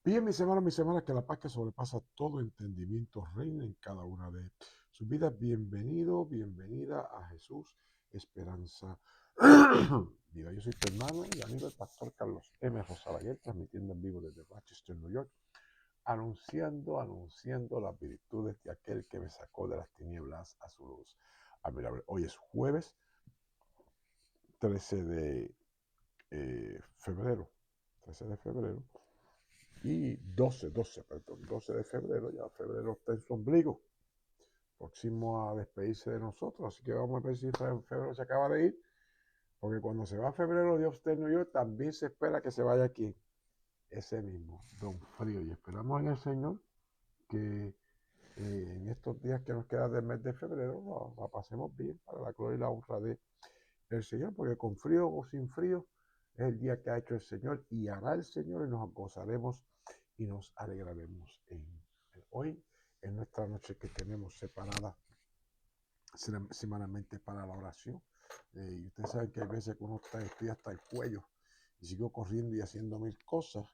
Bien, mis hermanas, que la paz que sobrepasa todo entendimiento reina en cada una de sus vidas. Bienvenido, bienvenida a Jesús, Esperanza. Viva, yo soy tu hermano y amigo el pastor Carlos M. Rosalaguer, transmitiendo en vivo desde Rochester, New York, anunciando las virtudes de aquel que me sacó de las tinieblas a su luz. Admirable. Hoy es jueves 13 de febrero. 13 de febrero. Y 12 de febrero, ya febrero está en su ombligo, próximo a despedirse de nosotros, así que vamos a ver si febrero se acaba de ir, porque cuando se va febrero de usted en New York, también se espera que se vaya aquí, ese mismo, Don Frío, y esperamos en el Señor que en estos días que nos quedan del mes de febrero, la pasemos bien para la gloria y la honra del Señor, porque con frío o sin frío, es el día que ha hecho el Señor y hará el Señor y nos gozaremos y nos alegraremos en hoy, en nuestra noche que tenemos separada semanalmente para la oración. Y ustedes saben que hay veces que uno estoy hasta el cuello y sigo corriendo y haciendo mil cosas.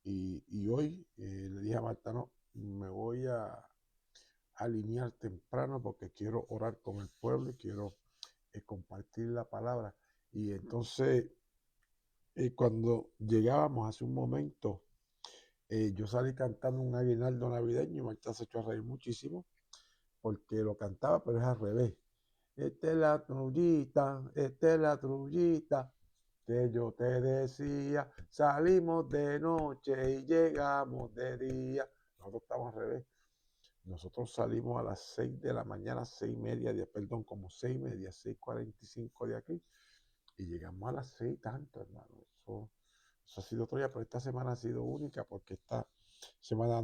Y hoy le dije a Marta, no, me voy a alinear temprano porque quiero orar con el pueblo y quiero compartir la palabra. Y entonces, cuando llegábamos hace un momento, yo salí cantando un aguinaldo navideño y Marta se echó a reír muchísimo porque lo cantaba, pero es al revés. Esta es la trullita que yo te decía. Salimos de noche y llegamos de día. Nosotros estamos al revés. Nosotros salimos a las 6 de la mañana, 6:30, como 6:30, 6:45 de aquí. Y llegamos a las 6 tanto, hermano. Eso ha sido otro día, pero esta semana ha sido única porque esta semana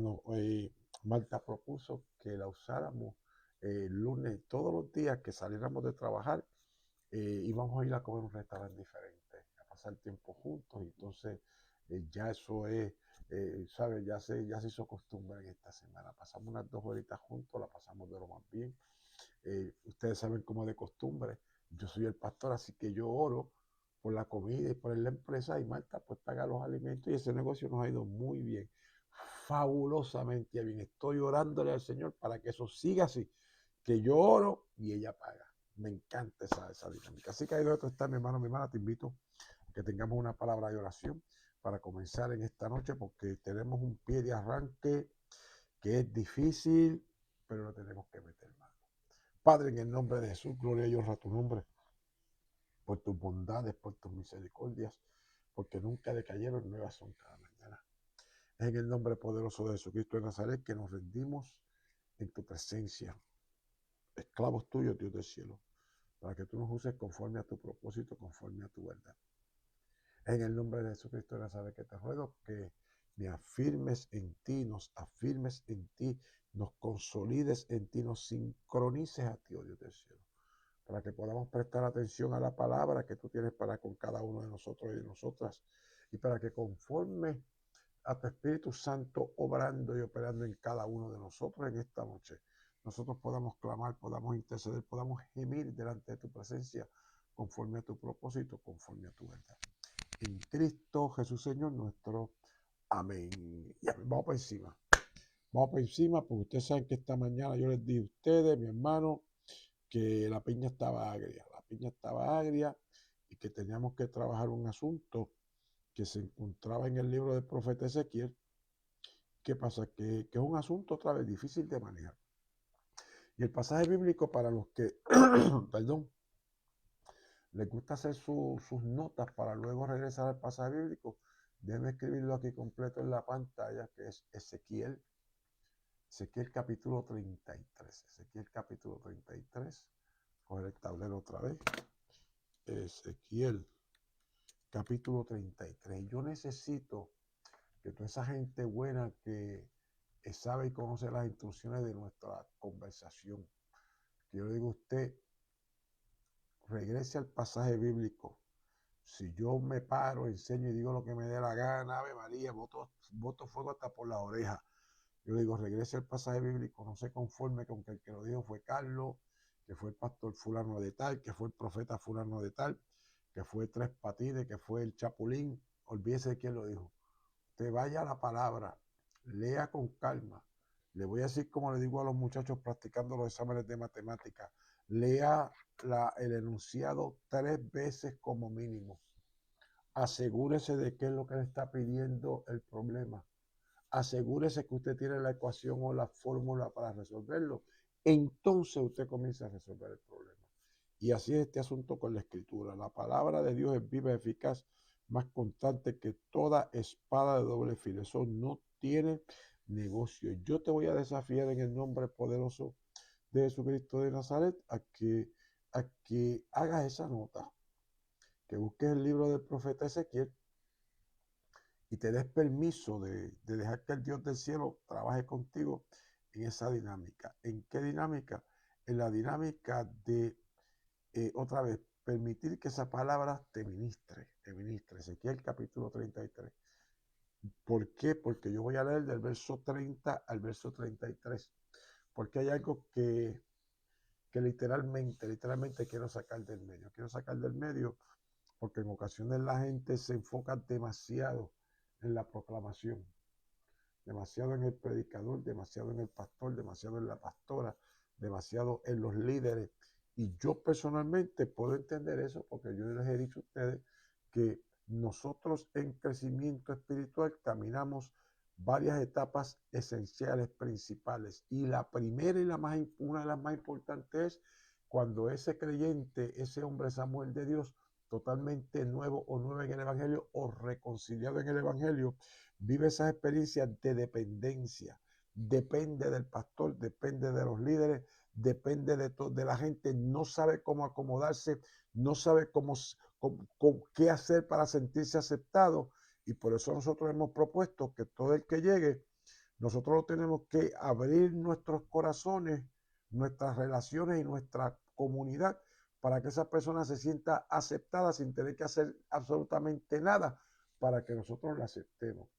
Marta propuso que la usáramos el lunes, todos los días que saliéramos de trabajar, íbamos a ir a comer un restaurante diferente, a pasar tiempo juntos. Y entonces ya eso es, ¿sabes? Ya se hizo costumbre en esta semana. Pasamos unas 2 horitas juntos, la pasamos de lo más bien. Ustedes saben cómo es de costumbre. Yo soy el pastor, así que yo oro por la comida y por la empresa y Marta pues paga los alimentos y ese negocio nos ha ido muy bien, fabulosamente bien. Estoy orándole al Señor para que eso siga así, que yo oro y ella paga. Me encanta esa dinámica. Así que ahí donde está mi hermano, mi hermana, te invito a que tengamos una palabra de oración para comenzar en esta noche porque tenemos un pie de arranque que es difícil, pero lo tenemos que meter mal. Padre, en el nombre de Jesús, gloria y honra a tu nombre, por tus bondades, por tus misericordias, porque nunca decayeron, nuevas son cada mañana. Es en el nombre poderoso de Jesucristo de Nazaret que nos rendimos en tu presencia, esclavos tuyos, Dios del cielo, para que tú nos uses conforme a tu propósito, conforme a tu verdad. Es en el nombre de Jesucristo de Nazaret que te ruego que me afirmes en ti, nos afirmes en ti, nos consolides en ti, nos sincronices a ti, oh Dios del cielo, para que podamos prestar atención a la palabra que tú tienes para con cada uno de nosotros y de nosotras, y para que conforme a tu Espíritu Santo obrando y operando en cada uno de nosotros en esta noche, nosotros podamos clamar, podamos interceder, podamos gemir delante de tu presencia, conforme a tu propósito, conforme a tu verdad. En Cristo Jesús, Señor nuestro. Amén. Ya, vamos por encima. Vamos por encima, porque ustedes saben que esta mañana yo les di a ustedes, mi hermano, que la piña estaba agria. La piña estaba agria y que teníamos que trabajar un asunto que se encontraba en el libro del profeta Ezequiel. ¿Qué pasa? Que es un asunto otra vez difícil de manejar. Y el pasaje bíblico para los que, perdón, les gusta hacer sus notas para luego regresar al pasaje bíblico, deben escribirlo aquí completo en la pantalla, que es Ezequiel capítulo 33. Ezequiel capítulo 33. Coger el tablero otra vez. Ezequiel capítulo 33. Yo necesito que toda esa gente buena que sabe y conoce las instrucciones de nuestra conversación, que yo le digo a usted, regrese al pasaje bíblico. Si yo me paro, enseño y digo lo que me dé la gana, Ave María, boto fuego hasta por las orejas. Yo le digo, regrese al pasaje bíblico, no se conforme con que el que lo dijo fue Carlos, que fue el pastor fulano de tal, que fue el profeta fulano de tal, que fue Tres Patines, que fue el Chapulín. Olvídese de quién lo dijo. Usted vaya a la palabra lea con calma. Le voy a decir como le digo a los muchachos practicando los exámenes de matemática, lea el enunciado 3 veces como mínimo. Asegúrese de qué es lo que le está pidiendo el problema. Asegúrese que usted tiene la ecuación o la fórmula para resolverlo. Entonces usted comienza a resolver el problema. Y así es este asunto con la escritura. La palabra de Dios es viva, eficaz, más constante que toda espada de doble filo. Eso no tiene negocio. Yo te voy a desafiar en el nombre poderoso de Jesucristo de Nazaret a que hagas esa nota, que busques el libro del profeta Ezequiel y te des permiso de dejar que el Dios del cielo trabaje contigo en esa dinámica. ¿En qué dinámica? En la dinámica de, otra vez, permitir que esa palabra te ministre, te ministre. Ezequiel capítulo 33. ¿Por qué? Porque yo voy a leer del verso 30 al verso 33. Porque hay algo que literalmente quiero sacar del medio. Quiero sacar del medio porque en ocasiones la gente se enfoca demasiado en la proclamación, demasiado en el predicador, demasiado en el pastor, demasiado en la pastora, demasiado en los líderes. Y yo personalmente puedo entender eso porque yo les he dicho a ustedes que nosotros en crecimiento espiritual caminamos varias etapas esenciales, principales. Y la primera y una de las más importantes es cuando ese creyente, ese hombre Samuel de Dios, totalmente nuevo o nuevo en el Evangelio o reconciliado en el Evangelio, vive esas experiencias de dependencia. Depende del pastor, depende de los líderes, depende de la gente. No sabe cómo acomodarse, no sabe qué hacer para sentirse aceptado. Y por eso nosotros hemos propuesto que todo el que llegue, nosotros tenemos que abrir nuestros corazones, nuestras relaciones y nuestra comunidad para que esa persona se sienta aceptada sin tener que hacer absolutamente nada para que nosotros la aceptemos.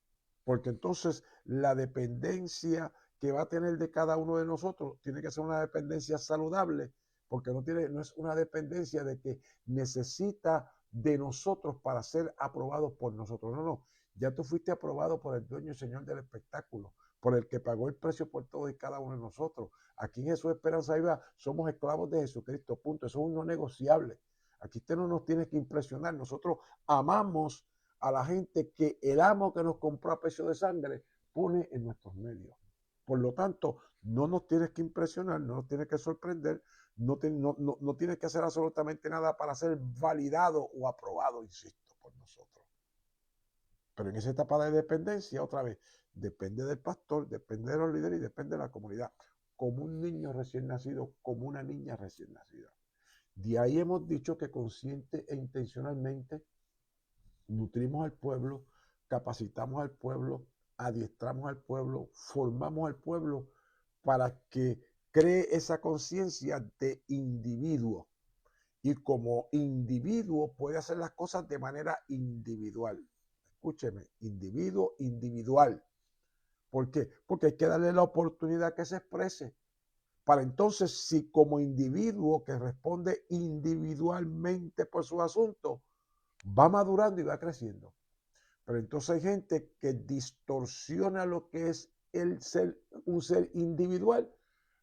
Porque entonces la dependencia que va a tener de cada uno de nosotros tiene que ser una dependencia saludable, porque no es una dependencia de que necesita de nosotros para ser aprobado por nosotros. No. Ya tú fuiste aprobado por el dueño y señor del espectáculo, por el que pagó el precio por todos y cada uno de nosotros. Aquí en Jesús Esperanza Viva somos esclavos de Jesucristo, punto. Eso es un no negociable. Aquí usted no nos tiene que impresionar. Nosotros amamos a la gente que el amo que nos compró a precio de sangre pone en nuestros medios. Por lo tanto, no nos tienes que impresionar, no nos tienes que sorprender, no tienes que hacer absolutamente nada para ser validado o aprobado, insisto, por nosotros. Pero en esa etapa de dependencia, otra vez, depende del pastor, depende de los líderes y depende de la comunidad. Como un niño recién nacido, como una niña recién nacida. De ahí hemos dicho que consciente e intencionalmente nutrimos al pueblo, capacitamos al pueblo, adiestramos al pueblo, formamos al pueblo para que cree esa conciencia de individuo. Y como individuo puede hacer las cosas de manera individual. Escúcheme, individuo individual. ¿Por qué? Porque hay que darle la oportunidad que se exprese. Para entonces, si como individuo que responde individualmente por su asunto, va madurando y va creciendo. Pero entonces hay gente que distorsiona lo que es un ser individual,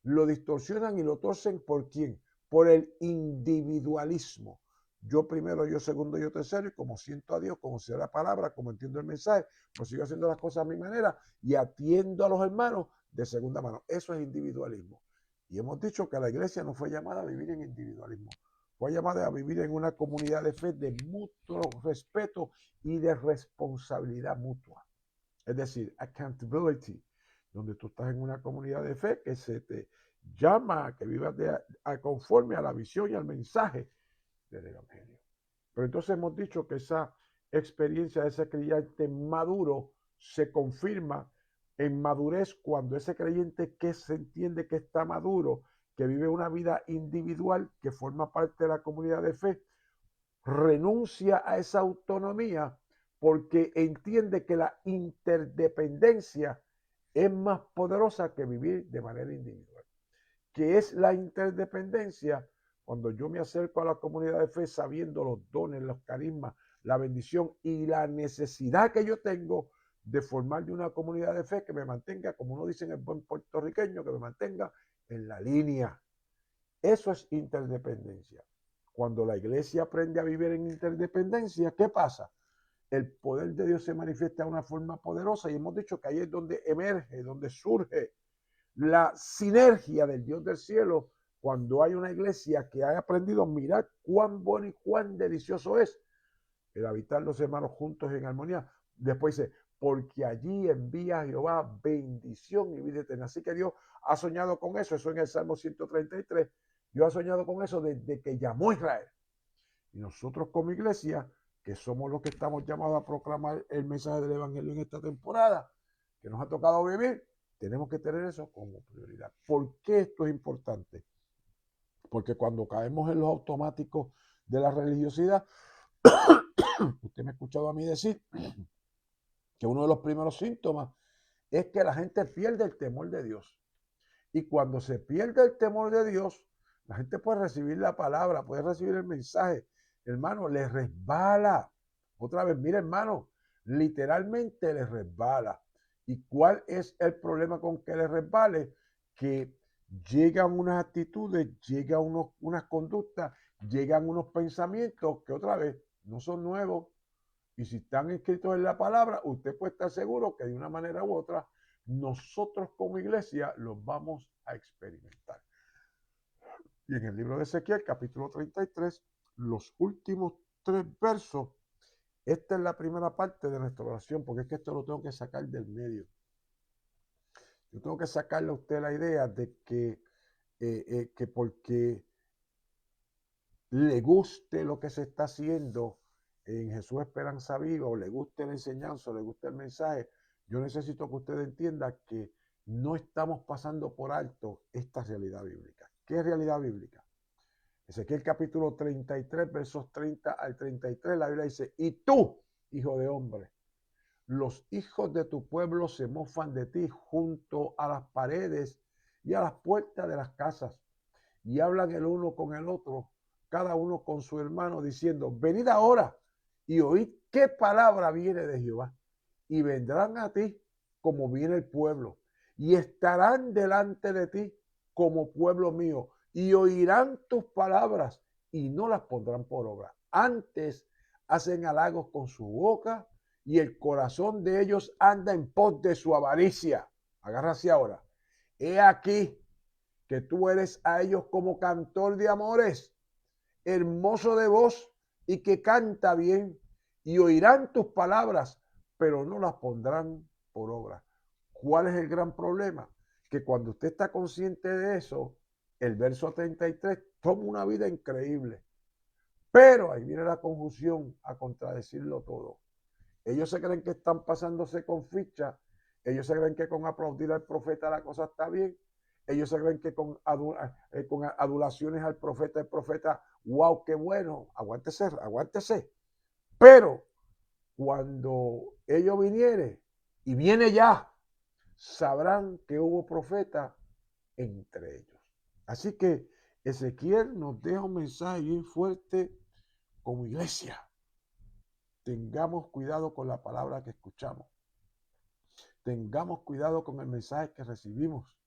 lo distorsionan y lo torcen ¿por quién? Por el individualismo. Yo primero, yo segundo, yo tercero, y como siento a Dios, como sé la palabra, como entiendo el mensaje, pues sigo haciendo las cosas a mi manera y atiendo a los hermanos de segunda mano. Eso es individualismo. Y hemos dicho que la iglesia no fue llamada a vivir en individualismo, fue llamada a vivir en una comunidad de fe de mutuo respeto y de responsabilidad mutua. Es decir, accountability, donde tú estás en una comunidad de fe que se te llama a que vivas conforme a la visión y al mensaje del Evangelio. Pero entonces hemos dicho que esa experiencia de ese creyente maduro se confirma en madurez cuando ese creyente que se entiende que está maduro, que vive una vida individual, que forma parte de la comunidad de fe, renuncia a esa autonomía porque entiende que la interdependencia es más poderosa que vivir de manera individual. ¿Qué es la interdependencia? Cuando yo me acerco a la comunidad de fe sabiendo los dones, los carismas, la bendición y la necesidad que yo tengo, de formar de una comunidad de fe que me mantenga, como uno dice en el buen puertorriqueño, que me mantenga en la línea. Eso es interdependencia. Cuando la iglesia aprende a vivir en interdependencia, ¿qué pasa? El poder de Dios se manifiesta de una forma poderosa y hemos dicho que ahí es donde emerge, donde surge la sinergia del Dios del cielo cuando hay una iglesia que ha aprendido a mirar cuán bueno y cuán delicioso es el habitar los hermanos juntos en armonía. Después dice, porque allí envía a Jehová bendición y vida eterna. Así que Dios ha soñado con eso. Eso en el Salmo 133. Dios ha soñado con eso desde que llamó a Israel. Y nosotros como iglesia, que somos los que estamos llamados a proclamar el mensaje del evangelio en esta temporada, que nos ha tocado vivir, tenemos que tener eso como prioridad. ¿Por qué esto es importante? Porque cuando caemos en los automáticos de la religiosidad, usted me ha escuchado a mí decir que uno de los primeros síntomas es que la gente pierde el temor de Dios. Y cuando se pierde el temor de Dios, la gente puede recibir la palabra, puede recibir el mensaje. Hermano, le resbala. Otra vez, mire, hermano, literalmente le resbala. ¿Y cuál es el problema con que le resbale? Que llegan unas actitudes, llegan unas conductas, llegan unos pensamientos que otra vez no son nuevos. Y si están escritos en la palabra, usted puede estar seguro que de una manera u otra, nosotros como iglesia los vamos a experimentar. Y en el libro de Ezequiel, capítulo 33, los últimos 3 versos, esta es la primera parte de nuestra oración, porque es que esto lo tengo que sacar del medio. Yo tengo que sacarle a usted la idea de que porque le guste lo que se está haciendo en Jesús Esperanza Viva, o le guste la enseñanza, o le guste el mensaje, yo necesito que usted entienda que no estamos pasando por alto esta realidad bíblica. ¿Qué es realidad bíblica? Ezequiel capítulo 33, versos 30 al 33, la Biblia dice, y tú, hijo de hombre, los hijos de tu pueblo se mofan de ti junto a las paredes y a las puertas de las casas, y hablan el uno con el otro, cada uno con su hermano, diciendo, venid ahora y oíd qué palabra viene de Jehová. Y vendrán a ti como viene el pueblo, y estarán delante de ti como pueblo mío, y oirán tus palabras y no las pondrán por obra. Antes hacen halagos con su boca, y el corazón de ellos anda en pos de su avaricia. Agárrase ahora. He aquí que tú eres a ellos como cantor de amores, hermoso de voz y que canta bien, y oirán tus palabras, pero no las pondrán por obra. ¿Cuál es el gran problema? Que cuando usted está consciente de eso, el verso 33 toma una vida increíble. Pero ahí viene la confusión a contradecirlo todo. Ellos se creen que están pasándose con ficha, ellos se creen que con aplaudir al profeta la cosa está bien, ellos se creen que con adulaciones al profeta, el profeta, wow, qué bueno, aguántese, aguántese. Pero cuando ellos vinieren, y viene ya, sabrán que hubo profeta entre ellos. Así que Ezequiel nos deja un mensaje bien fuerte como iglesia. Tengamos cuidado con la palabra que escuchamos. Tengamos cuidado con el mensaje que recibimos.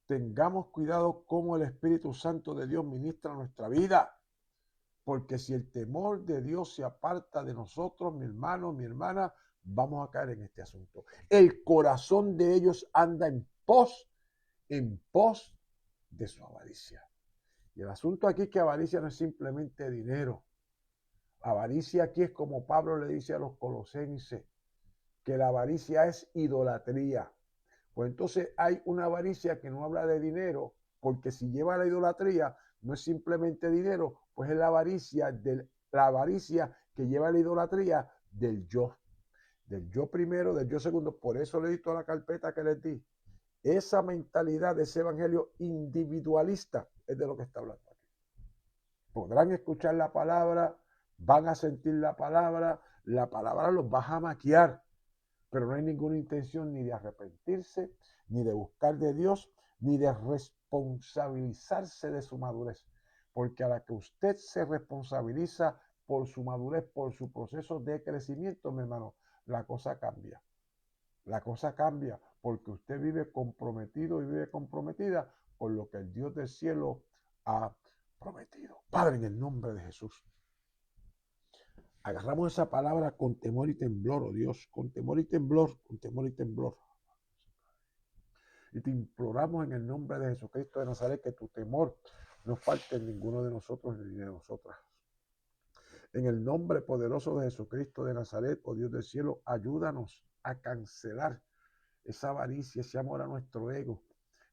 Tengamos cuidado cómo el Espíritu Santo de Dios ministra nuestra vida. Porque si el temor de Dios se aparta de nosotros, mi hermano, mi hermana, vamos a caer en este asunto. El corazón de ellos anda en pos de su avaricia. Y el asunto aquí es que avaricia no es simplemente dinero. Avaricia aquí es como Pablo le dice a los colosenses, que la avaricia es idolatría. Pues entonces hay una avaricia que no habla de dinero, porque si lleva a la idolatría, no es simplemente dinero, pues es la avaricia que lleva a la idolatría del yo primero, del yo segundo. Por eso le di toda la carpeta que les di. Esa mentalidad de ese evangelio individualista es de lo que está hablando aquí. Podrán escuchar la palabra, van a sentir la palabra los va a maquiar, pero no hay ninguna intención ni de arrepentirse, ni de buscar de Dios, ni de responsabilizarse de su madurez. Porque a la que usted se responsabiliza por su madurez, por su proceso de crecimiento, mi hermano, la cosa cambia. La cosa cambia porque usted vive comprometido y vive comprometida con lo que el Dios del cielo ha prometido. Padre, en el nombre de Jesús, agarramos esa palabra con temor y temblor, oh Dios, con temor y temblor, con temor y temblor. Y te imploramos en el nombre de Jesucristo de Nazaret que tu temor no falte en ninguno de nosotros ni de nosotras. En el nombre poderoso de Jesucristo de Nazaret, oh Dios del cielo, ayúdanos a cancelar esa avaricia, ese amor a nuestro ego,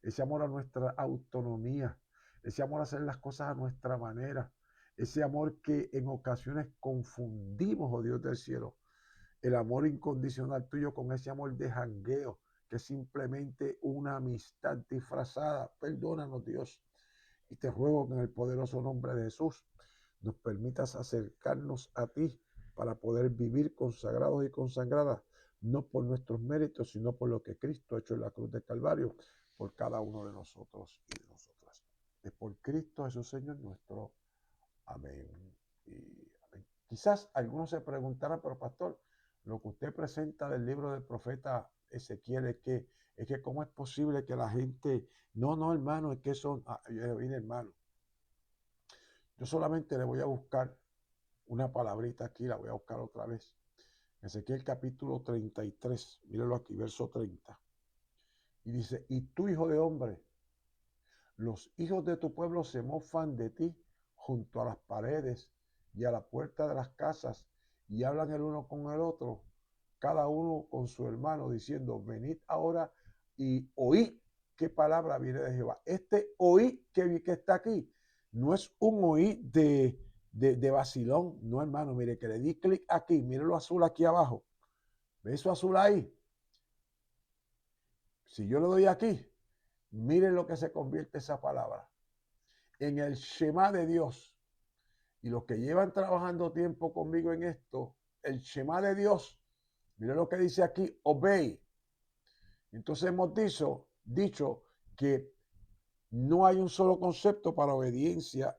ese amor a nuestra autonomía, ese amor a hacer las cosas a nuestra manera, ese amor que en ocasiones confundimos, oh Dios del cielo, el amor incondicional tuyo con ese amor de jangueo, que es simplemente una amistad disfrazada. Perdónanos, Dios, y te ruego que en el poderoso nombre de Jesús nos permitas acercarnos a ti para poder vivir consagrados y consagradas, no por nuestros méritos, sino por lo que Cristo ha hecho en la cruz de Calvario, por cada uno de nosotros y de nosotras. Es por Cristo Jesús, Señor nuestro. Amén. Y amén. Quizás algunos se preguntarán, pero pastor, lo que usted presenta del libro del profeta Ezequiel es que cómo es posible que la gente, no, hermano, es que son, mire, hermano, yo solamente le voy a buscar una palabrita aquí, la voy a buscar otra vez. Ezequiel capítulo 33, míralo aquí, verso 30. Y dice, y tú, hijo de hombre, los hijos de tu pueblo se mofan de ti junto a las paredes y a la puerta de las casas y hablan el uno con el otro, cada uno con su hermano, diciendo, venid ahora y oí qué palabra viene de Jehová. Este oí que está aquí no es un oí de vacilón, no, hermano, mire que le di clic aquí, mire lo azul aquí abajo, ¿ve eso azul ahí? Si yo le doy aquí, miren lo que se convierte esa palabra en el Shema de Dios. Y los que llevan trabajando tiempo conmigo en esto, el Shema de Dios, miren lo que dice aquí, obey. Entonces hemos dicho que no hay un solo concepto para obediencia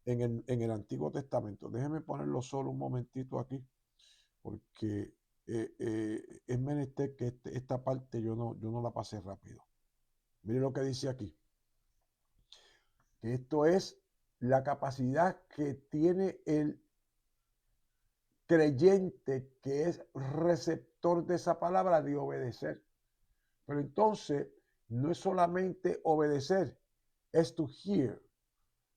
en el Antiguo Testamento. Déjenme ponerlo solo un momentito aquí, porque es menester que esta parte yo no la pasé rápido. Miren lo que dice aquí. Que esto es la capacidad que tiene el creyente que es receptor de esa palabra de obedecer. Pero entonces no es solamente obedecer, es to hear.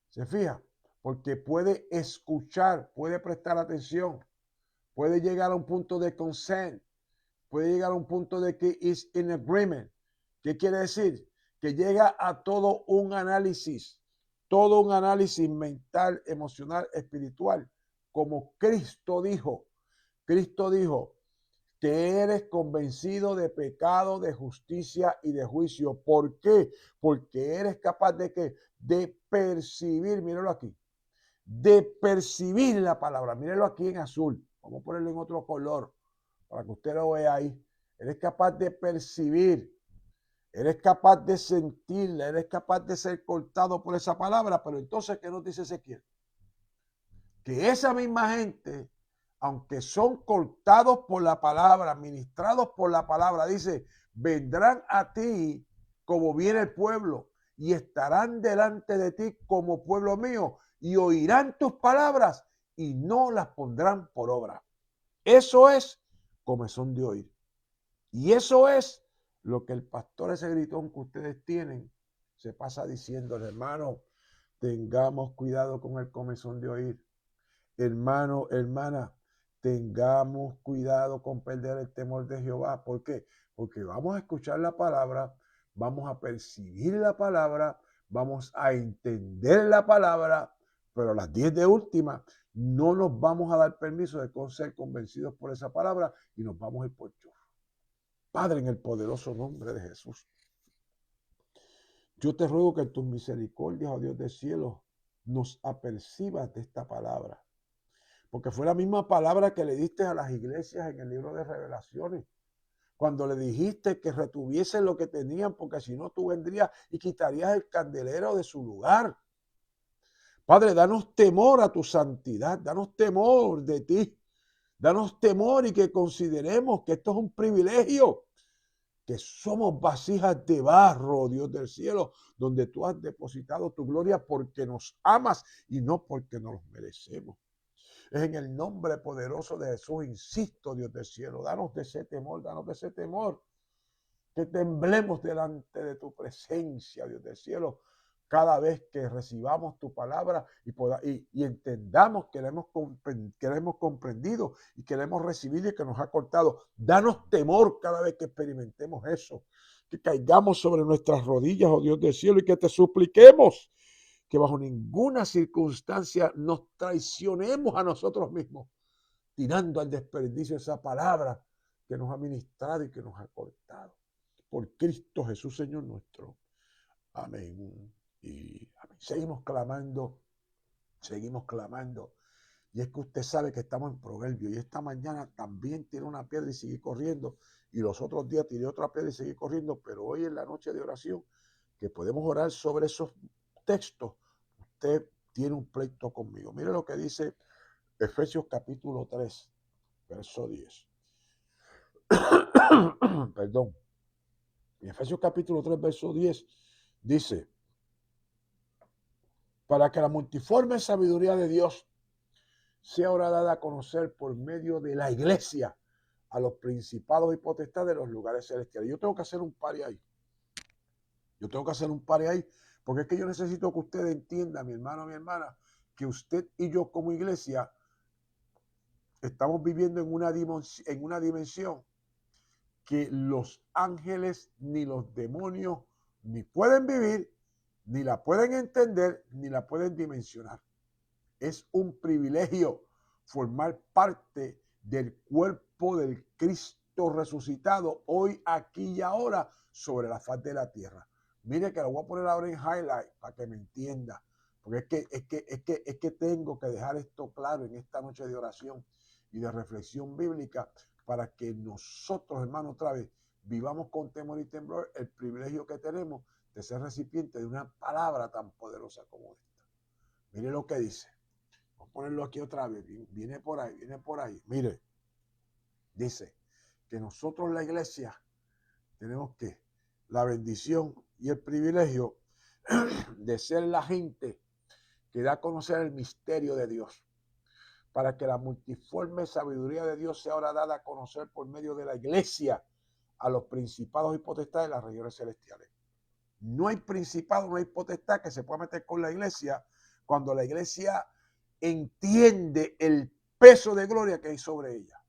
¿Se fija? Porque puede escuchar, puede prestar atención, puede llegar a un punto de consent, puede llegar a un punto de que is in agreement. ¿Qué quiere decir? Que llega a todo un análisis mental, emocional, espiritual, como Cristo dijo que eres convencido de pecado, de justicia y de juicio. ¿Por qué? Porque eres capaz de ¿qué? De percibir, míralo aquí, de percibir la palabra. Míralo aquí en azul. Vamos a ponerlo en otro color para que usted lo vea ahí. Eres capaz de percibir, eres capaz de sentirla, eres capaz de ser cortado por esa palabra. Pero entonces, ¿qué nos dice Ezequiel? Que esa misma gente, aunque son cortados por la palabra, ministrados por la palabra, dice, vendrán a ti como viene el pueblo y estarán delante de ti como pueblo mío y oirán tus palabras y no las pondrán por obra. Eso es comezón de oír. Y eso es lo que el pastor, ese gritón que ustedes tienen, se pasa diciendo, hermano, tengamos cuidado con el comezón de oír. Hermano, hermana, tengamos cuidado con perder el temor de Jehová. ¿Por qué? Porque vamos a escuchar la palabra, vamos a percibir la palabra, vamos a entender la palabra, pero a las 10 de última no nos vamos a dar permiso de ser convencidos por esa palabra y nos vamos a ir por chorro. Padre, en el poderoso nombre de Jesús, yo te ruego que en tus misericordias, oh Dios del cielo, nos apercibas de esta palabra. Porque fue la misma palabra que le diste a las iglesias en el libro de Revelaciones. Cuando le dijiste que retuviesen lo que tenían, porque si no tú vendrías y quitarías el candelero de su lugar. Padre, danos temor a tu santidad, danos temor de ti. Danos temor y que consideremos que esto es un privilegio. que somos vasijas de barro, Dios del cielo, donde tú has depositado tu gloria porque nos amas y no porque nos los merecemos. Es en el nombre poderoso de Jesús, insisto, Dios del cielo, danos de ese temor, que temblemos delante de tu presencia, Dios del cielo, cada vez que recibamos tu palabra y entendamos que la hemos comprendido y que la hemos recibido y que nos ha cortado. Danos temor cada vez que experimentemos eso, que caigamos sobre nuestras rodillas, oh Dios del cielo, y que te supliquemos que bajo ninguna circunstancia nos traicionemos a nosotros mismos, tirando al desperdicio esa palabra que nos ha ministrado y que nos ha cortado. Por Cristo Jesús, Señor nuestro. Amén. Y amén. Seguimos clamando. Y es que usted sabe que estamos en Proverbio. Y esta mañana también tiré una piedra y seguí corriendo. Y los otros días tiré otra piedra y seguí corriendo. Pero hoy en la noche de oración, que podemos orar sobre esos textos, usted tiene un pleito conmigo. Mire lo que dice Efesios capítulo 3, verso 10. Perdón. En Efesios capítulo 3, verso 10, dice: para que la multiforme sabiduría de Dios sea ahora dada a conocer por medio de la iglesia a los principados y potestades de los lugares celestiales. Yo tengo que hacer un pare ahí. Porque es que yo necesito que usted entienda, mi hermano, mi hermana, que usted y yo como iglesia estamos viviendo en una dimensión que los ángeles ni los demonios ni pueden vivir, ni la pueden entender, ni la pueden dimensionar. Es un privilegio formar parte del cuerpo del Cristo resucitado hoy, aquí y ahora sobre la faz de la tierra. Mire que lo voy a poner ahora en highlight para que me entienda, porque es que tengo que dejar esto claro en esta noche de oración y de reflexión bíblica, para que nosotros, hermanos, otra vez vivamos con temor y temblor el privilegio que tenemos de ser recipiente de una palabra tan poderosa como esta. Mire lo que dice. Vamos a ponerlo aquí otra vez. Viene por ahí. Mire, dice que nosotros, la iglesia, tenemos que la bendición y el privilegio de ser la gente que da a conocer el misterio de Dios, para que la multiforme sabiduría de Dios sea ahora dada a conocer por medio de la iglesia a los principados y potestades de las regiones celestiales. No hay principado, no hay potestad que se pueda meter con la iglesia cuando la iglesia entiende el peso de gloria que hay sobre ella.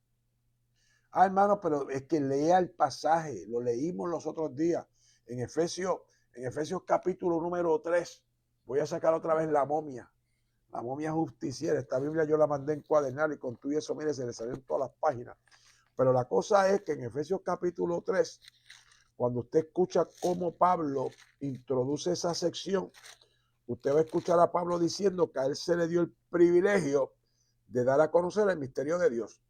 Hermano, pero es que lea el pasaje, lo leímos los otros días en Efesios capítulo número 3. Voy a sacar otra vez la momia justiciera. Esta Biblia yo la mandé en cuadernar y con todo eso, mire, se le salieron todas las páginas. Pero la cosa es que en Efesios capítulo 3, cuando usted escucha cómo Pablo introduce esa sección, usted va a escuchar a Pablo diciendo que a él se le dio el privilegio de dar a conocer el misterio de Dios.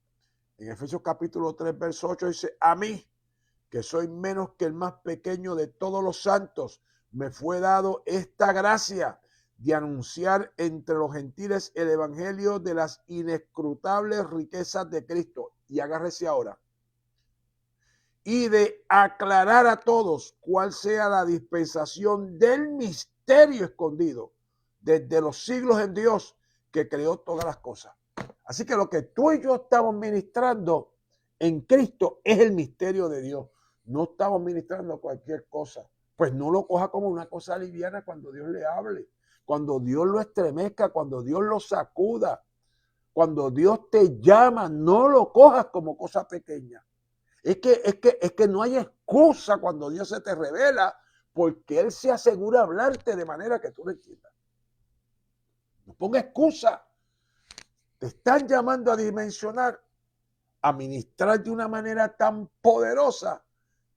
En Efesios capítulo 3, verso 8 dice: a mí, que soy menos que el más pequeño de todos los santos, me fue dado esta gracia de anunciar entre los gentiles el evangelio de las inescrutables riquezas de Cristo. Y agárrese ahora. Y de aclarar a todos cuál sea la dispensación del misterio escondido desde los siglos en Dios, que creó todas las cosas. Así que lo que tú y yo estamos ministrando en Cristo es el misterio de Dios. No estamos ministrando cualquier cosa. Pues no lo coja como una cosa liviana cuando Dios le hable, cuando Dios lo estremezca, cuando Dios lo sacuda, cuando Dios te llama. No lo cojas como cosa pequeña. Es que no hay excusa cuando Dios se te revela, porque Él se asegura hablarte de manera que tú lo entiendas. No ponga excusa. Te están llamando a dimensionar, a ministrar de una manera tan poderosa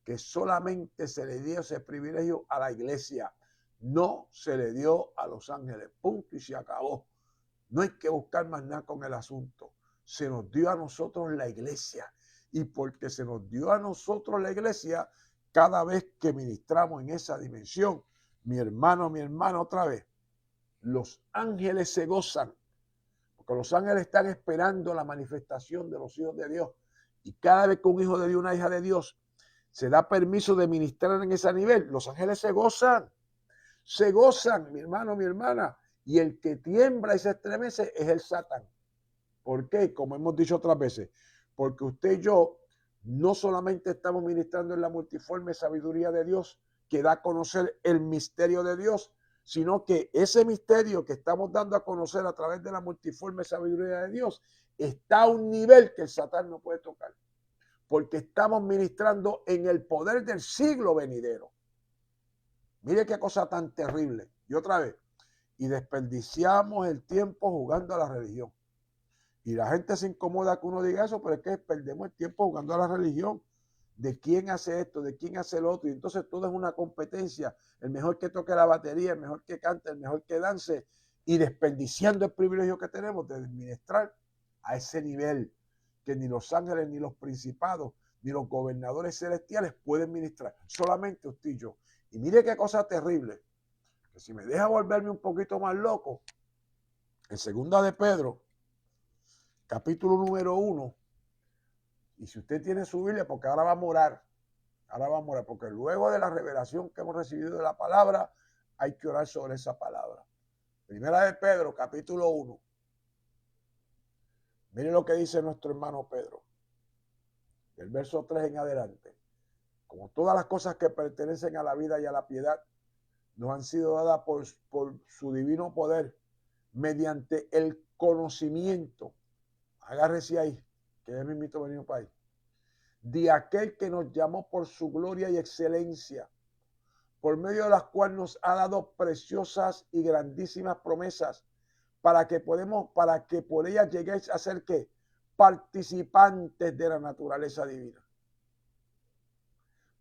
que solamente se le dio ese privilegio a la iglesia. No se le dio a los ángeles. Punto y se acabó. No hay que buscar más nada con el asunto. Se nos dio a nosotros la iglesia. Y porque se nos dio a nosotros la iglesia, cada vez que ministramos en esa dimensión, mi hermano, otra vez, los ángeles se gozan. Porque los ángeles están esperando la manifestación de los hijos de Dios. Y cada vez que un hijo de Dios, una hija de Dios, se da permiso de ministrar en ese nivel, los ángeles se gozan, mi hermano, mi hermana. Y el que tiembla y se estremece es el Satán. ¿Por qué? Como hemos dicho otras veces, porque usted y yo no solamente estamos ministrando en la multiforme sabiduría de Dios, que da a conocer el misterio de Dios, sino que ese misterio que estamos dando a conocer a través de la multiforme sabiduría de Dios está a un nivel que el Satán no puede tocar, porque estamos ministrando en el poder del siglo venidero. Mire qué cosa tan terrible. Y otra vez, y desperdiciamos el tiempo jugando a la religión. Y la gente se incomoda que uno diga eso, pero es que perdemos el tiempo jugando a la religión. De quién hace esto, de quién hace lo otro. Y entonces todo es una competencia. El mejor que toque la batería, el mejor que cante, el mejor que dance. Y desperdiciando el privilegio que tenemos de administrar a ese nivel que ni los ángeles, ni los principados, ni los gobernadores celestiales pueden ministrar. Solamente usted y yo. Y mire qué cosa terrible. Que si me deja volverme un poquito más loco, en segunda de Pedro, capítulo número 1, y si usted tiene su Biblia, porque ahora va a morar, porque luego de la revelación que hemos recibido de la palabra, hay que orar sobre esa palabra. Primera de Pedro, capítulo 1. Miren lo que dice nuestro hermano Pedro, del verso 3 en adelante. Como todas las cosas que pertenecen a la vida y a la piedad, nos han sido dadas por su divino poder, mediante el conocimiento. Agárrese ahí, que es mi mito venido para ahí. De aquel que nos llamó por su gloria y excelencia, por medio de las cuales nos ha dado preciosas y grandísimas promesas, para que por ellas lleguéis a ser ¿qué? Participantes de la naturaleza divina.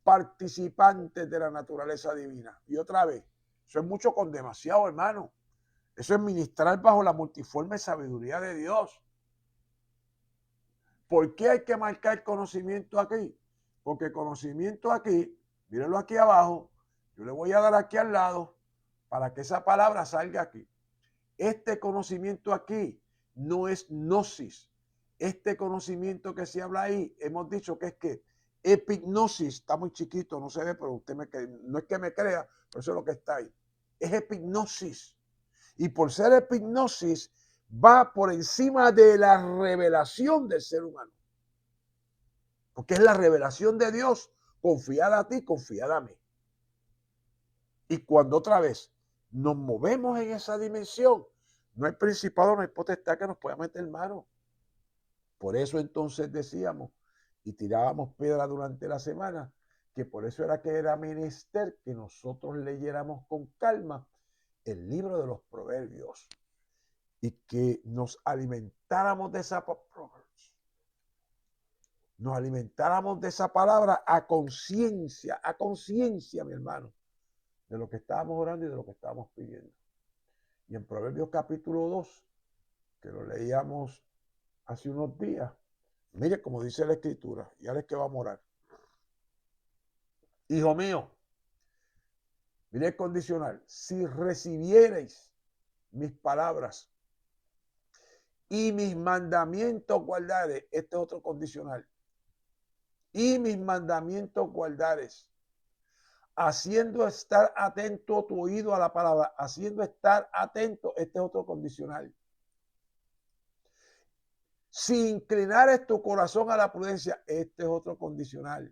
Participantes de la naturaleza divina. Y otra vez, eso es mucho con demasiado, hermano. Eso es ministrar bajo la multiforme sabiduría de Dios. ¿Por qué hay que marcar conocimiento aquí? Porque conocimiento aquí, mírenlo aquí abajo, yo le voy a dar aquí al lado para que esa palabra salga aquí. Este conocimiento aquí no es gnosis. Este conocimiento que se habla ahí, hemos dicho que es que epignosis, está muy chiquito, no se ve, pero usted no es que me crea, pero eso es lo que está ahí. Es epignosis. Y por ser epignosis, va por encima de la revelación del ser humano. Porque es la revelación de Dios confiada a ti, confiada a mí. Y cuando otra vez nos movemos en esa dimensión, no hay principado, no hay potestad que nos pueda meter mano. Por eso entonces decíamos y tirábamos piedra durante la semana, que por eso era menester que nosotros leyéramos con calma el libro de los Proverbios y que nos alimentáramos de esa palabra a conciencia, mi hermano, de lo que estábamos orando y de lo que estábamos pidiendo. Y en Proverbios capítulo 2, que lo leíamos hace unos días, mire como dice la escritura, y ahora es que va a morar. Hijo mío, mire el condicional, si recibiereis mis palabras y mis mandamientos guardares, este es otro condicional, y mis mandamientos guardares, haciendo estar atento tu oído a la palabra, haciendo estar atento, este es otro condicional. Si inclinares tu corazón a la prudencia, este es otro condicional.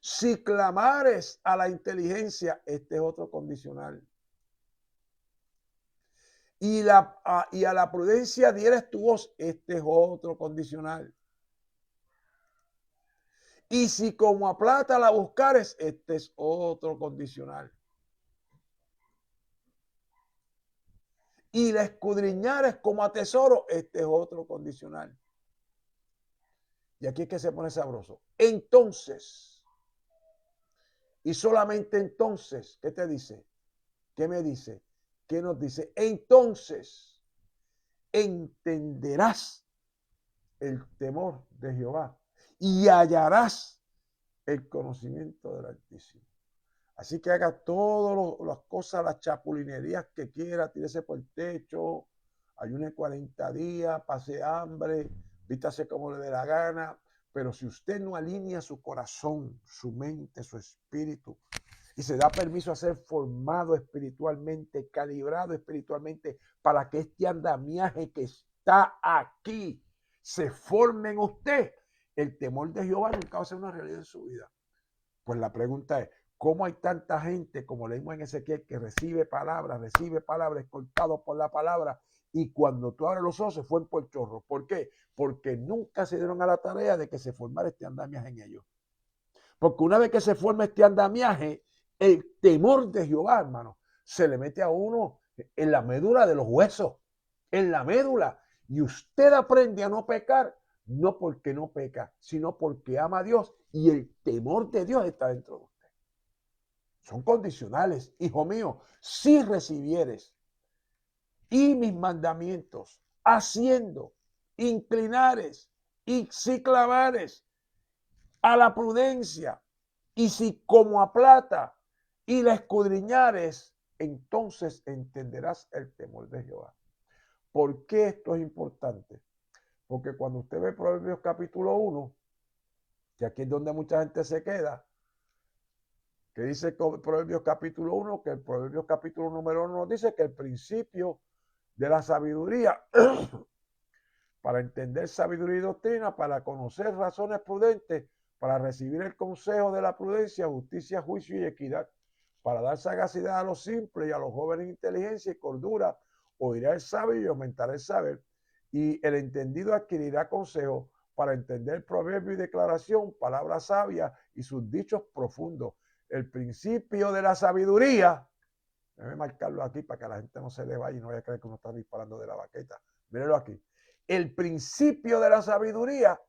Si clamares a la inteligencia, este es otro condicional. Y a la prudencia dieres tu voz, este es otro condicional. Y si como a plata la buscares, este es otro condicional. Y la escudriñares como a tesoro, este es otro condicional. Y aquí es que se pone sabroso. Entonces, y solamente entonces, ¿qué te dice? ¿Qué me dice? ¿Qué nos dice? Entonces entenderás el temor de Jehová y hallarás el conocimiento del Altísimo. Así que haga todas las cosas, las chapulinerías que quiera, tírese por el techo, ayune 40 días, pase hambre, vístase como le dé la gana, Pero si usted no alinea su corazón, su mente, su espíritu, y se da permiso a ser formado espiritualmente, calibrado espiritualmente, para que este andamiaje que está aquí se forme en usted, el temor de Jehová nunca va a ser una realidad en su vida. Pues la pregunta es, ¿cómo hay tanta gente, como leímos en Ezequiel, que recibe palabras, escoltado por la palabra, y cuando tú abres los ojos se fue por el chorro? ¿Por qué? Porque nunca se dieron a la tarea de que se formara este andamiaje en ellos. Porque una vez que se forma este andamiaje, el temor de Jehová, hermano, se le mete a uno en la médula de los huesos, en la médula. Y usted aprende a no pecar, no porque no peca, sino porque ama a Dios y el temor de Dios está dentro de usted. Son condicionales. Hijo mío, si recibieres y mis mandamientos, haciendo, inclinares y si clavares a la prudencia, y si como a plata y la escudriñares, entonces entenderás el temor de Jehová. ¿Por qué esto es importante? Porque cuando usted ve Proverbios capítulo 1, que aquí es donde mucha gente se queda, que dice Proverbios capítulo 1, que el Proverbios capítulo número 1 nos dice que el principio de la sabiduría, para entender sabiduría y doctrina, para conocer razones prudentes, para recibir el consejo de la prudencia, justicia, juicio y equidad, para dar sagacidad a los simples y a los jóvenes inteligencia y cordura, oirá el sabio y aumentará el saber, y el entendido adquirirá consejo para entender proverbio y declaración, palabras sabias y sus dichos profundos. El principio de la sabiduría, déjame marcarlo aquí para que la gente no se le vaya y no vaya a creer que uno está disparando de la baqueta. Mírenlo aquí. El principio de la sabiduría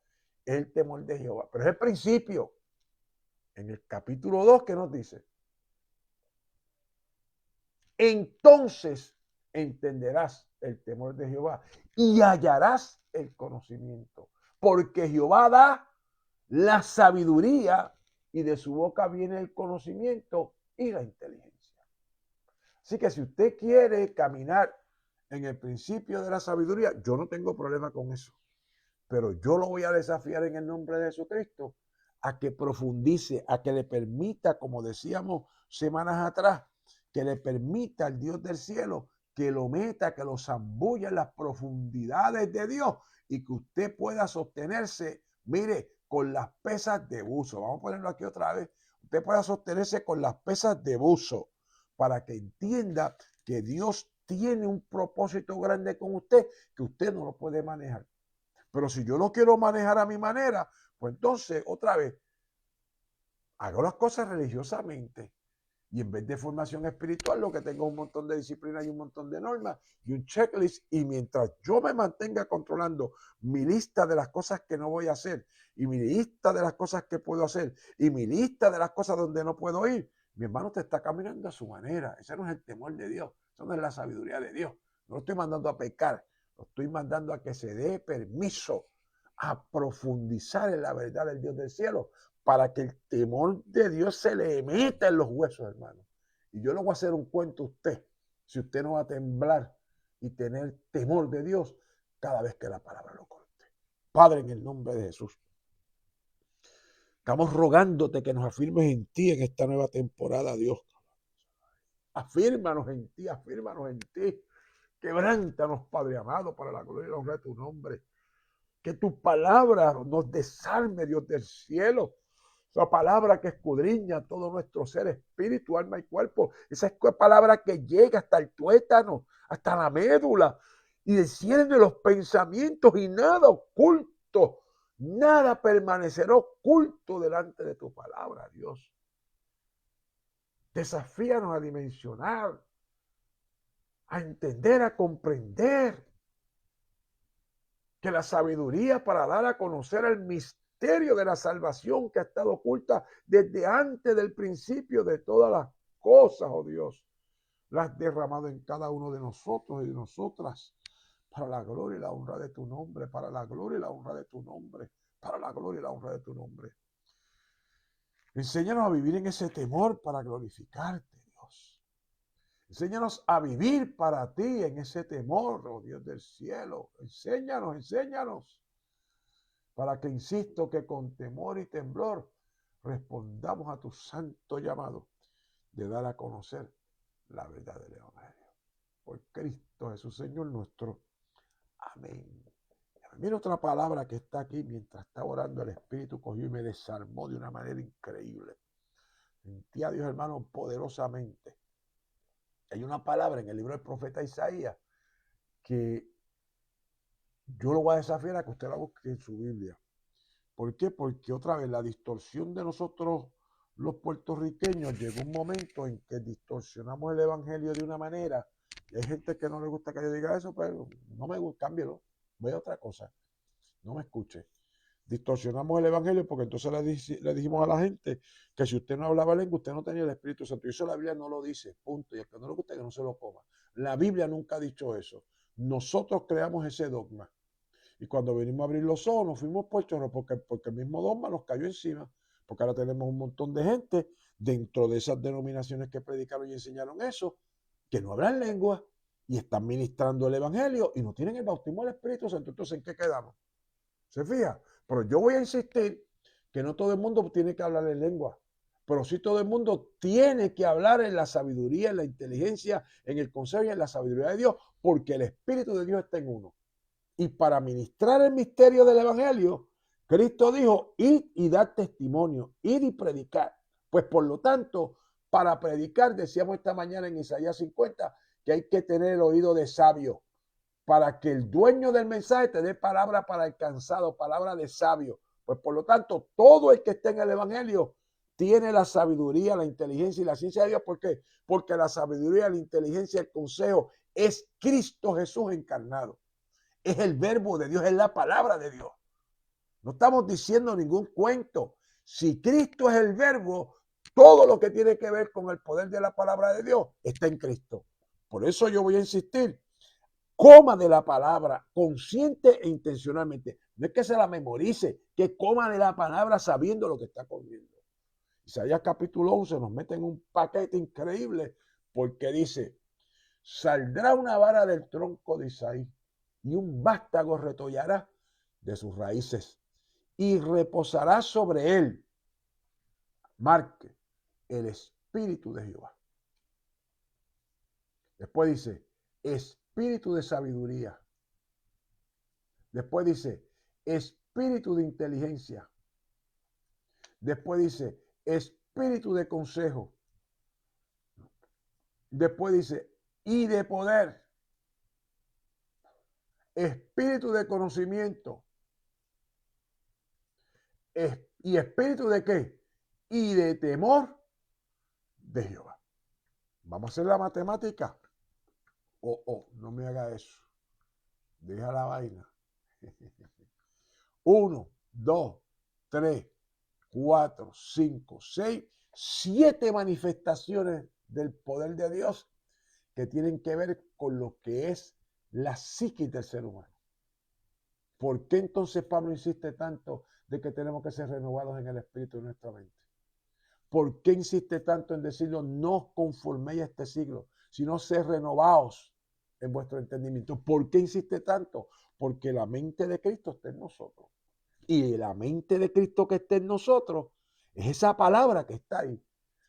es el temor de Jehová, pero es el principio. En el capítulo 2, ¿qué nos dice? Entonces entenderás el temor de Jehová y hallarás el conocimiento, porque Jehová da la sabiduría y de su boca viene el conocimiento y la inteligencia. Así que si usted quiere caminar en el principio de la sabiduría, yo no tengo problema con eso, pero yo lo voy a desafiar en el nombre de Jesucristo a que profundice, a que le permita, como decíamos semanas atrás, que le permita al Dios del cielo que lo meta, que lo zambulla en las profundidades de Dios y que usted pueda sostenerse, mire, con las pesas de buzo. Vamos a ponerlo aquí otra vez. Usted pueda sostenerse con las pesas de buzo para que entienda que Dios tiene un propósito grande con usted que usted no lo puede manejar. Pero si yo lo quiero manejar a mi manera, pues entonces otra vez hago las cosas religiosamente. Y en vez de formación espiritual, lo que tengo es un montón de disciplina y un montón de normas y un checklist. Y mientras yo me mantenga controlando mi lista de las cosas que no voy a hacer y mi lista de las cosas que puedo hacer y mi lista de las cosas donde no puedo ir, mi hermano te está caminando a su manera. Ese no es el temor de Dios. Eso no es la sabiduría de Dios. No lo estoy mandando a pecar. Lo estoy mandando a que se dé permiso a profundizar en la verdad del Dios del cielo, para que el temor de Dios se le meta en los huesos, hermano. Y yo le voy a hacer un cuento a usted, si usted no va a temblar y tener temor de Dios cada vez que la palabra lo corte. Padre, en el nombre de Jesús, estamos rogándote que nos afirmes en ti en esta nueva temporada, Dios. Afírmanos en ti, afírmanos en ti. Quebrántanos, Padre amado, para la gloria y la honra de tu nombre. Que tu palabra nos desarme, Dios del cielo. Esa palabra que escudriña todo nuestro ser, espíritu, alma y cuerpo. Esa palabra que llega hasta el tuétano, hasta la médula y desciende los pensamientos y nada oculto, nada permanecerá oculto delante de tu palabra, Dios. Desafíanos a dimensionar, a entender, a comprender que la sabiduría para dar a conocer el misterio de la salvación que ha estado oculta desde antes del principio de todas las cosas, oh Dios, la has derramado en cada uno de nosotros y de nosotras, para la gloria y la honra de tu nombre, para la gloria y la honra de tu nombre, para la gloria y la honra de tu nombre. Enséñanos a vivir en ese temor para glorificarte, Dios. Enséñanos a vivir para ti en ese temor, oh Dios del cielo. Enséñanos, enséñanos. para que, insisto, que con temor y temblor respondamos a tu santo llamado de dar a conocer la verdad del Evangelio. Por Cristo Jesús, Señor nuestro. Amén. Mira otra palabra que está aquí mientras estaba orando, el Espíritu cogió y me desarmó de una manera increíble. Sentí a Dios, hermano, poderosamente. Hay una palabra en el libro del profeta Isaías que yo lo voy a desafiar a que usted la busque en su Biblia. ¿Por qué? Porque otra vez la distorsión de nosotros los puertorriqueños llegó un momento en que distorsionamos el evangelio de una manera. Y hay gente que no le gusta que yo diga eso, pero no me gusta, cámbielo. Ve otra cosa. No me escuche. Distorsionamos el evangelio porque entonces le dijimos a la gente que si usted no hablaba lengua, usted no tenía el Espíritu Santo. Y eso la Biblia no lo dice, punto. Y al que no le gusta, que no se lo coma. La Biblia nunca ha dicho eso. Nosotros creamos ese dogma. Y cuando venimos a abrir los ojos, nos fuimos por chorro porque el mismo dogma nos cayó encima. Porque ahora tenemos un montón de gente dentro de esas denominaciones que predicaron y enseñaron eso, que no hablan lengua y están ministrando el evangelio y no tienen el bautismo del Espíritu Santo. Entonces, ¿en qué quedamos? ¿Se fija? Pero yo voy a insistir que no todo el mundo tiene que hablar en lengua, pero sí todo el mundo tiene que hablar en la sabiduría, en la inteligencia, en el consejo y en la sabiduría de Dios, porque el Espíritu de Dios está en uno. Y para ministrar el misterio del Evangelio, Cristo dijo, id y dar testimonio, id y predicar. Pues por lo tanto, para predicar, decíamos esta mañana en Isaías 50, que hay que tener el oído de sabio, para que el dueño del mensaje te dé palabra para el cansado, palabra de sabio. Pues por lo tanto, todo el que esté en el Evangelio tiene la sabiduría, la inteligencia y la ciencia de Dios. ¿Por qué? Porque la sabiduría, la inteligencia, el consejo es Cristo Jesús encarnado. Es el verbo de Dios, es la palabra de Dios. No estamos diciendo ningún cuento. Si Cristo es el verbo, todo lo que tiene que ver con el poder de la palabra de Dios está en Cristo. Por eso yo voy a insistir. Coma de la palabra consciente e intencionalmente. No es que se la memorice, que coma de la palabra sabiendo lo que está comiendo. Isaías capítulo 11 nos mete en un paquete increíble porque dice, saldrá una vara del tronco de Isaí y un vástago retollará de sus raíces y reposará sobre él, marque, el Espíritu de Jehová. Después dice, espíritu de sabiduría. Después dice, espíritu de inteligencia. Después dice, espíritu de consejo. Después dice, y de poder. Espíritu de conocimiento. ¿Y espíritu de qué? Y de temor de Jehová. Vamos a hacer la matemática. No me haga eso. Deja la vaina. 1, 2, 3, 4, 5, 6, 7 manifestaciones del poder de Dios que tienen que ver con lo que es la psiquis del ser humano. ¿Por qué entonces Pablo insiste tanto de que tenemos que ser renovados en el espíritu de nuestra mente? ¿Por qué insiste tanto en decirlo, no os conforméis a este siglo, sino ser renovados en vuestro entendimiento? ¿Por qué insiste tanto? Porque la mente de Cristo está en nosotros. Y la mente de Cristo que está en nosotros es esa palabra que está ahí.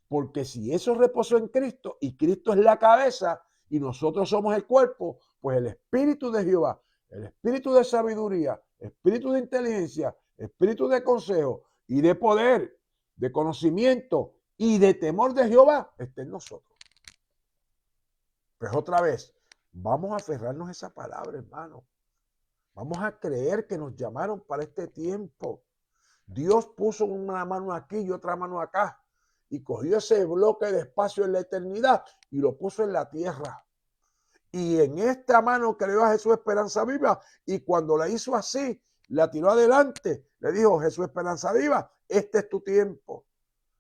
Porque si eso reposó en Cristo y Cristo es la cabeza y nosotros somos el cuerpo, pues el Espíritu de Jehová, el Espíritu de sabiduría, Espíritu de inteligencia, Espíritu de consejo y de poder, de conocimiento y de temor de Jehová está en nosotros. Pues otra vez, vamos a aferrarnos a esa palabra, hermano. Vamos a creer que nos llamaron para este tiempo. Dios puso una mano aquí y otra mano acá y cogió ese bloque de espacio en la eternidad y lo puso en la tierra. Y en esta mano creó a Jesús Esperanza Viva y cuando la hizo así, la tiró adelante, le dijo, Jesús Esperanza Viva, este es tu tiempo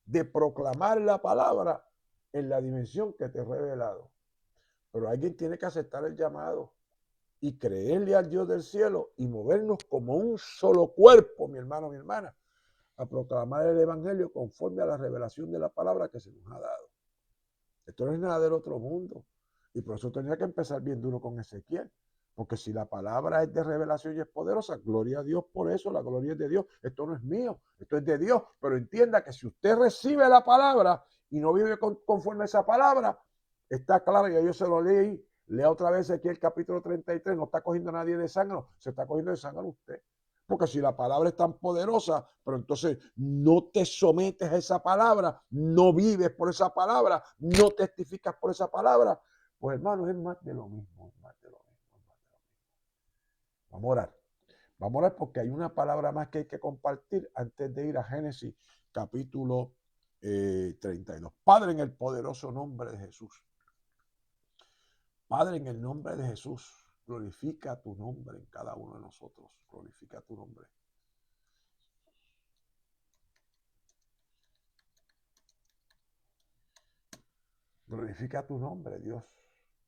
de proclamar la palabra en la dimensión que te he revelado. Pero alguien tiene que aceptar el llamado y creerle al Dios del cielo y movernos como un solo cuerpo, mi hermano, mi hermana, a proclamar el evangelio conforme a la revelación de la palabra que se nos ha dado. Esto no es nada del otro mundo. Y por eso tenía que empezar bien duro con Ezequiel. Porque si la palabra es de revelación y es poderosa, gloria a Dios por eso, la gloria es de Dios. Esto no es mío, esto es de Dios. Pero entienda que si usted recibe la palabra y no vive conforme a esa palabra, está claro, ya yo se lo leí, lea otra vez aquí el capítulo 33, no está cogiendo a nadie de sangre, se está cogiendo de sangre usted. Porque si la palabra es tan poderosa, pero entonces no te sometes a esa palabra, no vives por esa palabra, no testificas por esa palabra, pues hermano, es más de lo mismo, es más de lo mismo, es más de lo mismo. Vamos a orar. Vamos a orar porque hay una palabra más que hay que compartir antes de ir a Génesis capítulo 32. Padre, en el poderoso nombre de Jesús. Padre, en el nombre de Jesús, glorifica tu nombre en cada uno de nosotros. Glorifica tu nombre. Glorifica tu nombre, Dios.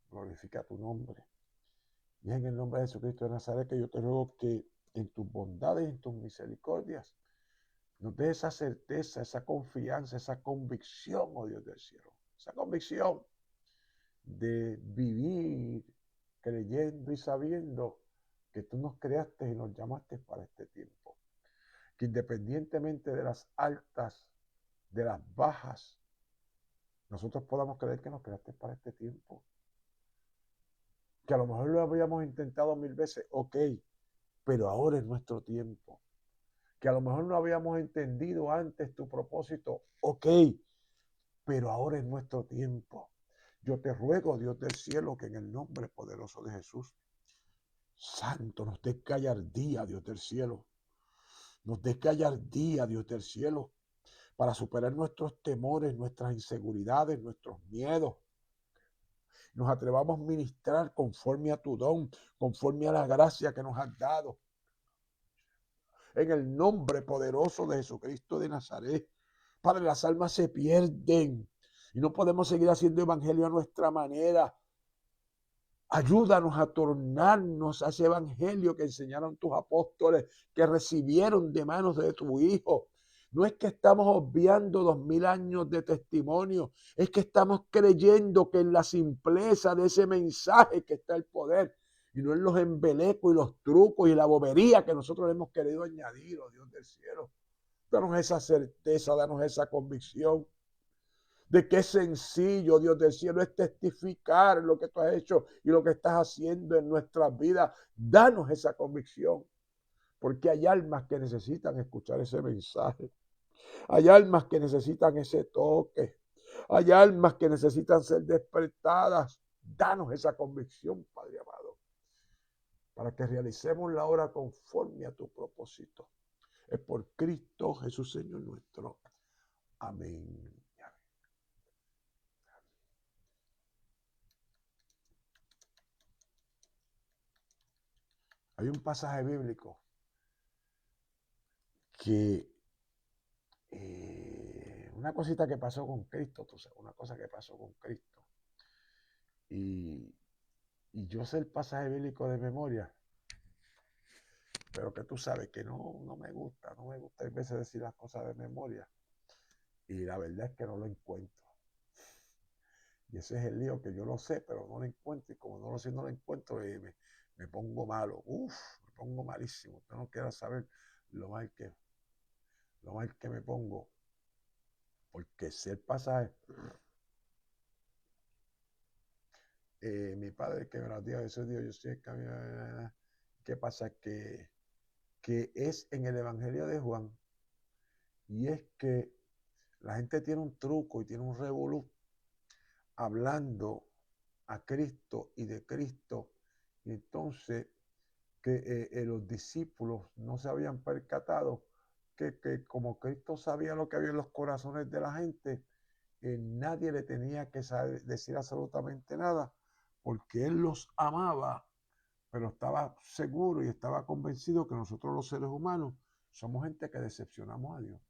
Glorifica tu nombre. Y es en el nombre de Jesucristo de Nazaret que yo te ruego que en tus bondades y en tus misericordias nos dé esa certeza, esa confianza, esa convicción, oh Dios del cielo. Esa convicción de vivir creyendo y sabiendo que tú nos creaste y nos llamaste para este tiempo. Que independientemente de las altas, de las bajas, nosotros podamos creer que nos creaste para este tiempo. Que a lo mejor lo habíamos intentado 1000 veces, ok, pero ahora es nuestro tiempo. Que a lo mejor no habíamos entendido antes tu propósito, ok, pero ahora es nuestro tiempo. Yo te ruego, Dios del cielo, que en el nombre poderoso de Jesús, Santo, nos dé gallardía, Dios del cielo. Nos dé gallardía, Dios del cielo, para superar nuestros temores, nuestras inseguridades, nuestros miedos. Nos atrevamos a ministrar conforme a tu don, conforme a la gracia que nos has dado. En el nombre poderoso de Jesucristo de Nazaret. Padre, las almas se pierden y no podemos seguir haciendo evangelio a nuestra manera. Ayúdanos a tornarnos a ese evangelio que enseñaron tus apóstoles, que recibieron de manos de tu Hijo. No es que estamos obviando 2000 años de testimonio, es que estamos creyendo que en la simpleza de ese mensaje que está el poder, y no en los embelecos y los trucos y la bobería que nosotros hemos querido añadir, oh Dios del cielo. Danos esa certeza, danos esa convicción de que es sencillo, Dios del cielo, es testificar lo que tú has hecho y lo que estás haciendo en nuestras vidas. Danos esa convicción, porque hay almas que necesitan escuchar ese mensaje. Hay almas que necesitan ese toque. Hay almas que necesitan ser despertadas. Danos esa convicción, Padre amado, para que realicemos la obra conforme a tu propósito. Es por Cristo Jesús, Señor nuestro. Amén. Hay un pasaje bíblico que una cosita que pasó con Cristo, tú sabes, una cosa que pasó con Cristo. Y yo sé el pasaje bíblico de memoria, pero que tú sabes que no me gusta a veces decir las cosas de memoria. Y la verdad es que no lo encuentro. Y ese es el lío, que yo lo sé, pero no lo encuentro. Y como no lo sé, no lo encuentro, me pongo malo. Me pongo malísimo. Usted no quiera saber lo mal que me pongo. Porque sé el pasaje. Mi padre que me lo dio, Jesús dijo, yo soy el camino. ¿Qué pasa? Que es en el Evangelio de Juan. Y es que la gente tiene un truco y tiene un revolú hablando a Cristo y de Cristo. Y entonces que los discípulos no se habían percatado que como Cristo sabía lo que había en los corazones de la gente, nadie le tenía que decir absolutamente nada, porque Él los amaba, pero estaba seguro y estaba convencido que nosotros los seres humanos somos gente que decepcionamos a Dios.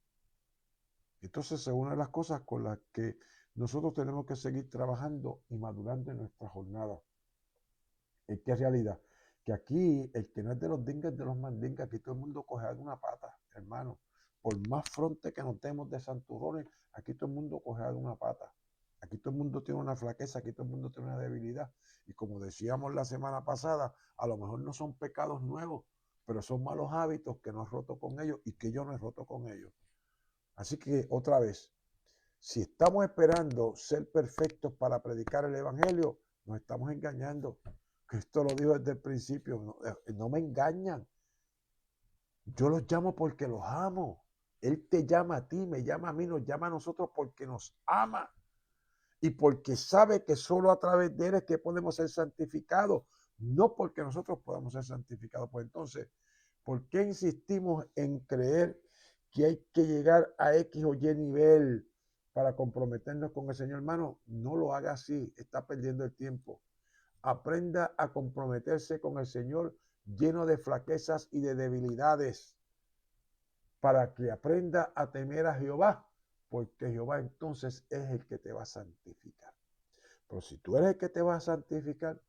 Entonces es una de las cosas con las que nosotros tenemos que seguir trabajando y madurando en nuestra jornada. Es que es realidad, que aquí el que no es de los dingas, de los mandingas, aquí todo el mundo coge de una pata, hermano. Por más fronte que nos demos de santurrones, aquí todo el mundo coge de una pata. Aquí todo el mundo tiene una flaqueza, aquí todo el mundo tiene una debilidad. Y como decíamos la semana pasada, a lo mejor no son pecados nuevos, pero son malos hábitos que no has roto con ellos y que yo no he roto con ellos. Así que otra vez, si estamos esperando ser perfectos para predicar el evangelio, nos estamos engañando. Cristo lo dijo desde el principio, no me engañan. Yo los llamo porque los amo. Él te llama a ti, me llama a mí, nos llama a nosotros porque nos ama. Y porque sabe que solo a través de él es que podemos ser santificados, no porque nosotros podamos ser santificados. Pues entonces, ¿por qué insistimos en creer que hay que llegar a X o Y nivel para comprometernos con el Señor? Hermano, no lo haga así, está perdiendo el tiempo. Aprenda a comprometerse con el Señor lleno de flaquezas y de debilidades, para que aprenda a temer a Jehová, porque Jehová entonces es el que te va a santificar. Pero si tú eres el que te va a santificar,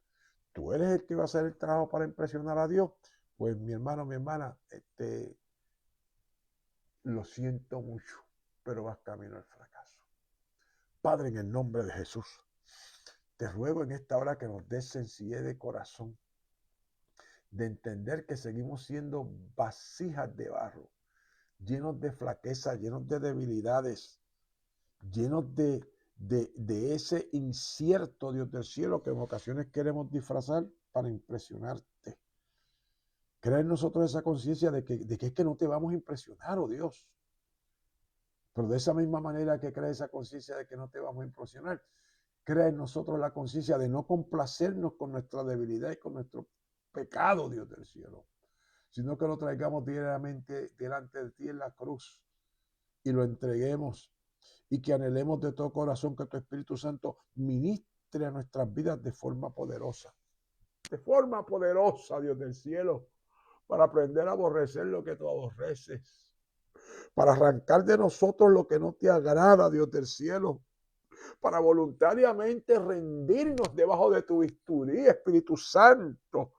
tú eres el que va a hacer el trabajo para impresionar a Dios, pues mi hermano, mi hermana, lo siento mucho, pero vas camino al fracaso. Padre, en el nombre de Jesús, te ruego en esta hora que nos des sencillez de corazón, de entender que seguimos siendo vasijas de barro, llenos de flaqueza, llenos de debilidades, llenos de ese incierto Dios del cielo que en ocasiones queremos disfrazar para impresionarte. Crea en nosotros esa conciencia de que es que no te vamos a impresionar, oh Dios. Pero de esa misma manera que crea esa conciencia de que no te vamos a impresionar, crea en nosotros la conciencia de no complacernos con nuestra debilidad y con nuestro pecado, Dios del cielo, sino que lo traigamos diariamente delante de ti en la cruz y lo entreguemos, y que anhelemos de todo corazón que tu Espíritu Santo ministre a nuestras vidas de forma poderosa, Dios del cielo, para aprender a aborrecer lo que tú aborreces, para arrancar de nosotros lo que no te agrada, Dios del cielo, para voluntariamente rendirnos debajo de tu bisturí, Espíritu Santo,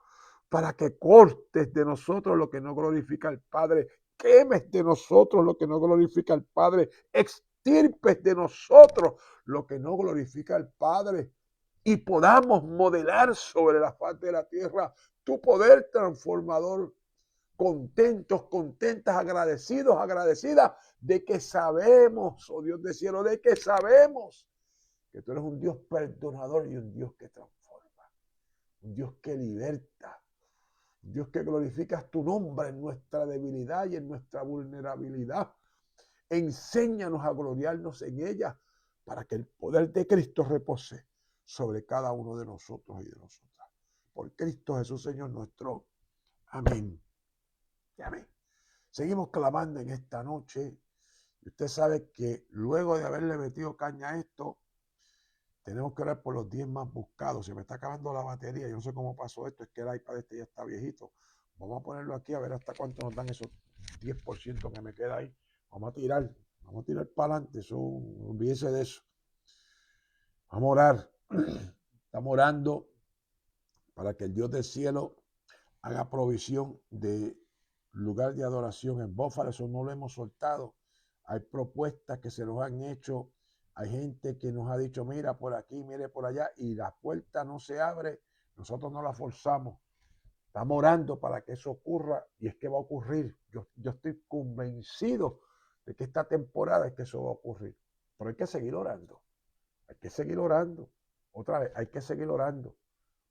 para que cortes de nosotros lo que no glorifica al Padre, quemes de nosotros lo que no glorifica al Padre, extirpes de nosotros lo que no glorifica al Padre, y podamos modelar sobre la faz de la tierra tu poder transformador, contentos, contentas, agradecidos, agradecidas de que sabemos, oh Dios del cielo, de que sabemos que tú eres un Dios perdonador y un Dios que transforma, un Dios que liberta, un Dios que glorificas tu nombre en nuestra debilidad y en nuestra vulnerabilidad. Enséñanos a gloriarnos en ella para que el poder de Cristo repose sobre cada uno de nosotros y de nosotras. Por Cristo Jesús, Señor nuestro. Amén. Amén. Seguimos clamando en esta noche. Y usted sabe que luego de haberle metido caña a esto, tenemos que orar por los 10 más buscados. Se me está acabando la batería. Yo no sé cómo pasó esto. Es que el iPad este ya está viejito. Vamos a ponerlo aquí a ver hasta cuánto nos dan esos 10% que me queda ahí. Vamos a tirar para adelante. Eso, olvídese de eso. Vamos a orar. Estamos orando para que el Dios del cielo haga provisión de lugar de adoración en Bófalo. Eso no lo hemos soltado. Hay propuestas que se nos han hecho. Hay gente que nos ha dicho, mira por aquí, mire por allá, y la puerta no se abre. Nosotros no la forzamos. Estamos orando para que eso ocurra, y es que va a ocurrir. Yo estoy convencido de que esta temporada es que eso va a ocurrir. Pero hay que seguir orando. Hay que seguir orando. Otra vez, hay que seguir orando.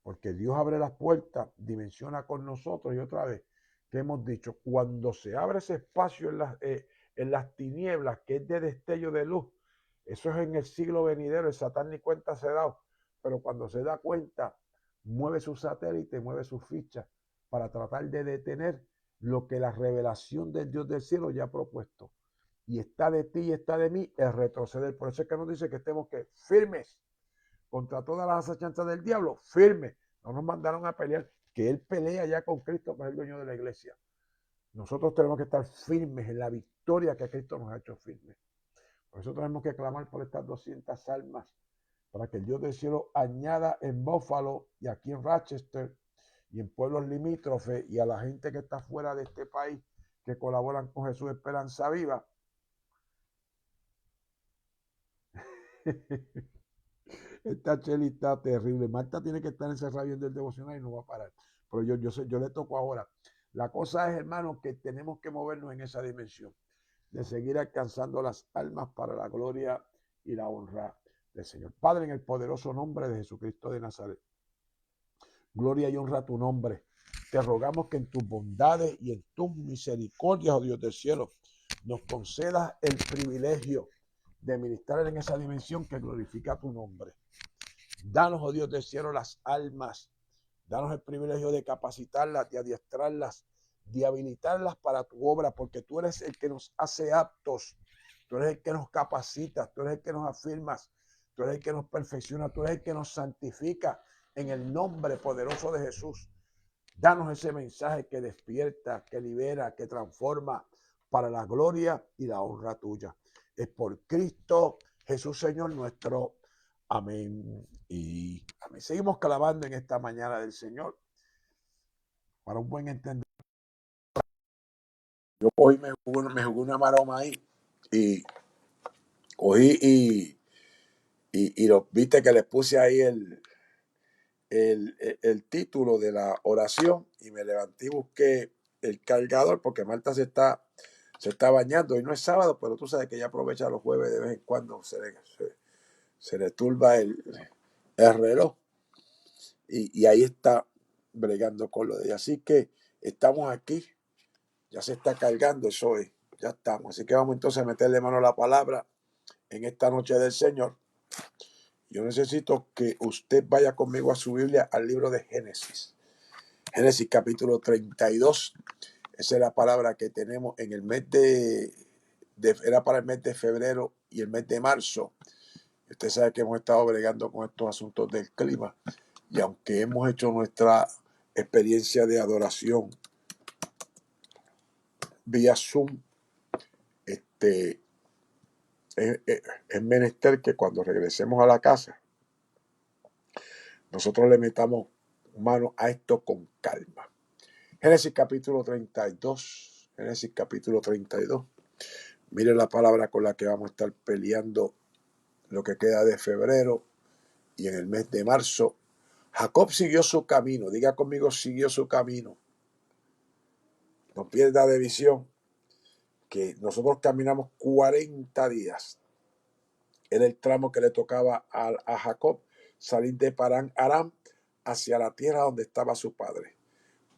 Porque Dios abre las puertas, dimensiona con nosotros. Y otra vez, que hemos dicho, cuando se abre ese espacio en las tinieblas, que es de destello de luz, eso es en el siglo venidero, el Satán ni cuenta se da. Pero cuando se da cuenta, mueve su satélite, mueve sus fichas para tratar de detener lo que la revelación del Dios del cielo ya ha propuesto. Y está de ti y está de mí el retroceder. Por eso es que nos dice que estemos firmes contra todas las acechanzas del diablo, firmes. No nos mandaron a pelear, que él pelea ya con Cristo, que es el dueño de la iglesia. Nosotros tenemos que estar firmes en la victoria que Cristo nos ha hecho firmes. Por eso tenemos que clamar por estas 200 almas, para que el Dios del cielo añada en Buffalo y aquí en Rochester y en pueblos limítrofes, y a la gente que está fuera de este país, que colaboran con Jesús Esperanza Viva. Esta Cheli está terrible. Marta tiene que estar encerrada viendo el devocional y no va a parar. Pero yo le toco ahora. La cosa es, hermano, que tenemos que movernos en esa dimensión, de seguir alcanzando las almas para la gloria y la honra del Señor. Padre, en el poderoso nombre de Jesucristo de Nazaret, gloria y honra a tu nombre. Te rogamos que en tus bondades y en tus misericordias, oh Dios del cielo, nos concedas el privilegio de ministrar en esa dimensión que glorifica tu nombre. Danos, oh Dios del cielo, las almas. Danos el privilegio de capacitarlas, de adiestrarlas, de habilitarlas para tu obra, porque tú eres el que nos hace aptos, tú eres el que nos capacita, tú eres el que nos afirmas, tú eres el que nos perfecciona, tú eres el que nos santifica en el nombre poderoso de Jesús. Danos ese mensaje que despierta, que libera, que transforma para la gloria y la honra tuya. Es por Cristo Jesús, Señor nuestro. Amén y amén. Seguimos clamando en esta mañana del Señor para un buen entendimiento. Yo hoy me jugué una maroma ahí y cogí y lo viste que les puse ahí el título de la oración y me levanté y busqué el cargador porque Marta se está bañando. Hoy no es sábado, pero tú sabes que ella aprovecha los jueves de vez en cuando, se le turba el reloj y ahí está bregando con lo de ella. Así que estamos aquí, ya se está cargando, eso es, ya estamos. Así que vamos entonces a meterle mano a la palabra en esta noche del Señor. Yo necesito que usted vaya conmigo a su Biblia al libro de Génesis. Génesis capítulo 32. Esa es la palabra que tenemos en el mes era para el mes de febrero y el mes de marzo. Usted sabe que hemos estado bregando con estos asuntos del clima. Y aunque hemos hecho nuestra experiencia de adoración vía Zoom, es menester que cuando regresemos a la casa, nosotros le metamos mano a esto con calma. Génesis capítulo 32. Génesis capítulo 32. Mire la palabra con la que vamos a estar peleando lo que queda de febrero y en el mes de marzo. Jacob siguió su camino. Diga conmigo, siguió su camino. No pierda de visión que nosotros caminamos 40 días. Era el tramo que le tocaba a Jacob salir de Parán Aram hacia la tierra donde estaba su padre.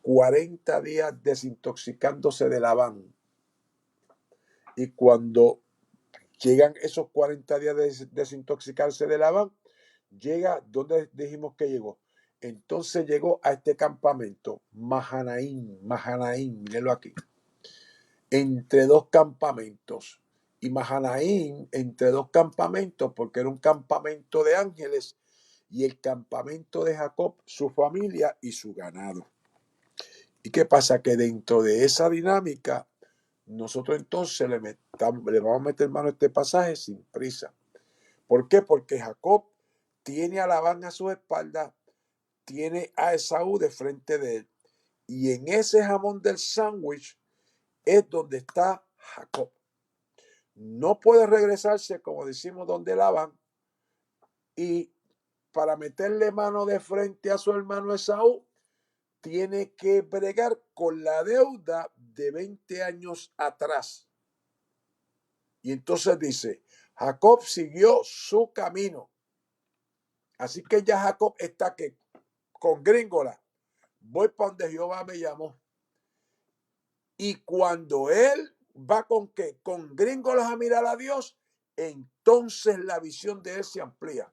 40 días desintoxicándose de Labán. Y cuando llegan esos 40 días de desintoxicarse de Labán, llega donde dijimos que llegó. Entonces llegó a este campamento, Mahanaim, mírenlo aquí, entre dos campamentos. Y Mahanaim entre dos campamentos, porque era un campamento de ángeles y el campamento de Jacob, su familia y su ganado. ¿Y qué pasa? Que dentro de esa dinámica, nosotros entonces le vamos a meter mano a este pasaje sin prisa. ¿Por qué? Porque Jacob tiene a Labán a su espalda, tiene a Esaú de frente de él. Y en ese jamón del sándwich es donde está Jacob. No puede regresarse, como decimos, donde Labán. Y para meterle mano de frente a su hermano Esaú, tiene que bregar con la deuda de 20 años atrás. Y entonces dice, Jacob siguió su camino. Así que ya Jacob está que con gringola. Voy para donde Jehová me llamó. Y cuando él va con qué, con gringolas a mirar a Dios, entonces la visión de él se amplía.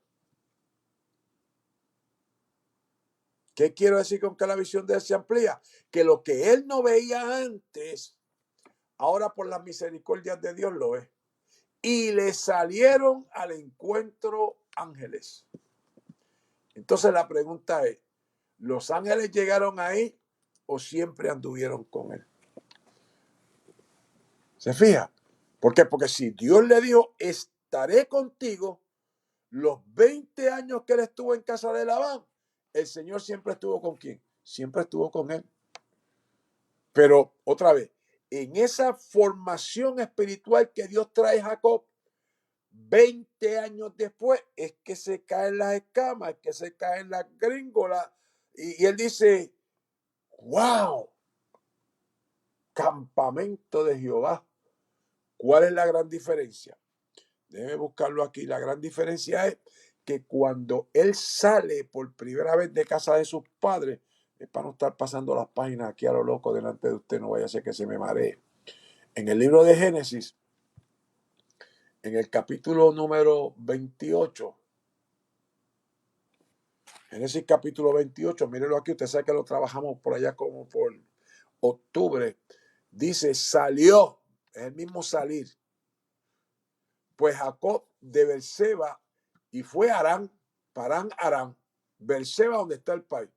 ¿Qué quiero decir con que la visión de él se amplía? Que lo que él no veía antes, ahora por las misericordias de Dios lo ve. Y le salieron al encuentro ángeles. Entonces la pregunta es, ¿los ángeles llegaron ahí o siempre anduvieron con él? ¿Se fija? ¿Por qué? Porque si Dios le dijo, estaré contigo, los 20 años que él estuvo en casa de Labán, el Señor siempre estuvo con quién? Siempre estuvo con él. Pero otra vez, en esa formación espiritual que Dios trae a Jacob, 20 años después es que se caen las escamas, es que se caen las gringolas. Y él dice, wow, campamento de Jehová. ¿Cuál es la gran diferencia? Déjeme buscarlo aquí. La gran diferencia es que cuando él sale por primera vez de casa de sus padres, es para no estar pasando las páginas aquí a lo loco delante de usted, no vaya a ser que se me maree. En el libro de Génesis, en el capítulo número 28, Génesis capítulo 28, mírenlo aquí, usted sabe que lo trabajamos por allá como por octubre, dice, salió, es el mismo salir, pues Jacob de Beerseba y fue a Harán, Parán Harán, Beerseba donde está el país,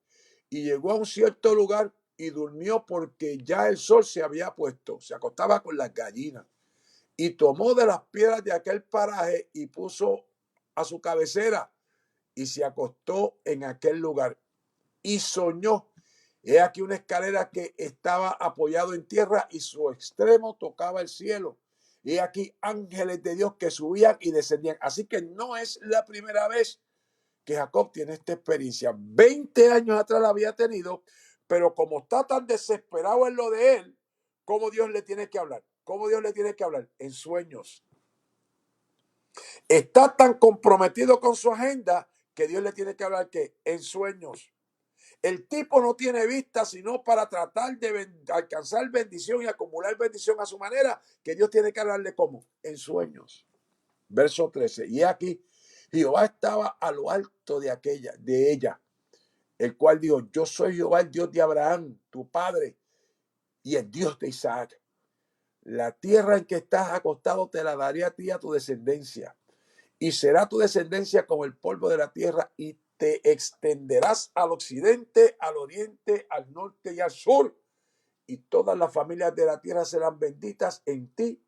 y llegó a un cierto lugar y durmió porque ya el sol se había puesto, se acostaba con las gallinas, y tomó de las piedras de aquel paraje y puso a su cabecera y se acostó en aquel lugar y soñó. He aquí una escalera que estaba apoyado en tierra y su extremo tocaba el cielo. He aquí ángeles de Dios que subían y descendían. Así que no es la primera vez que Jacob tiene esta experiencia. 20 años atrás la había tenido, pero como está tan desesperado en lo de él, ¿cómo Dios le tiene que hablar? ¿Cómo Dios le tiene que hablar? En sueños. Está tan comprometido con su agenda que Dios le tiene que hablar que en sueños. El tipo no tiene vista sino para tratar de alcanzar bendición y acumular bendición a su manera, que Dios tiene que hablarle como en sueños. Verso 13. Y aquí Jehová estaba a lo alto de ella, el cual dijo, yo soy Jehová, el Dios de Abraham, tu padre, y el Dios de Isaac. La tierra en que estás acostado te la daré a ti y a tu descendencia, y será tu descendencia como el polvo de la tierra, y te extenderás al occidente, al oriente, al norte y al sur, y todas las familias de la tierra serán benditas en ti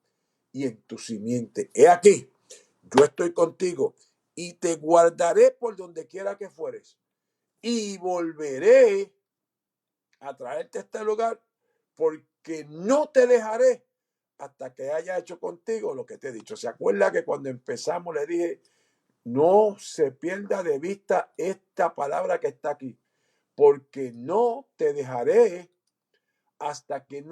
y en tu simiente. He aquí, yo estoy contigo y te guardaré por donde quiera que fueres, y volveré a traerte a este lugar, porque no te dejaré hasta que haya hecho contigo lo que te he dicho. ¿Se acuerda que cuando empezamos le dije, no se pierda de vista esta palabra que está aquí, porque no te dejaré hasta que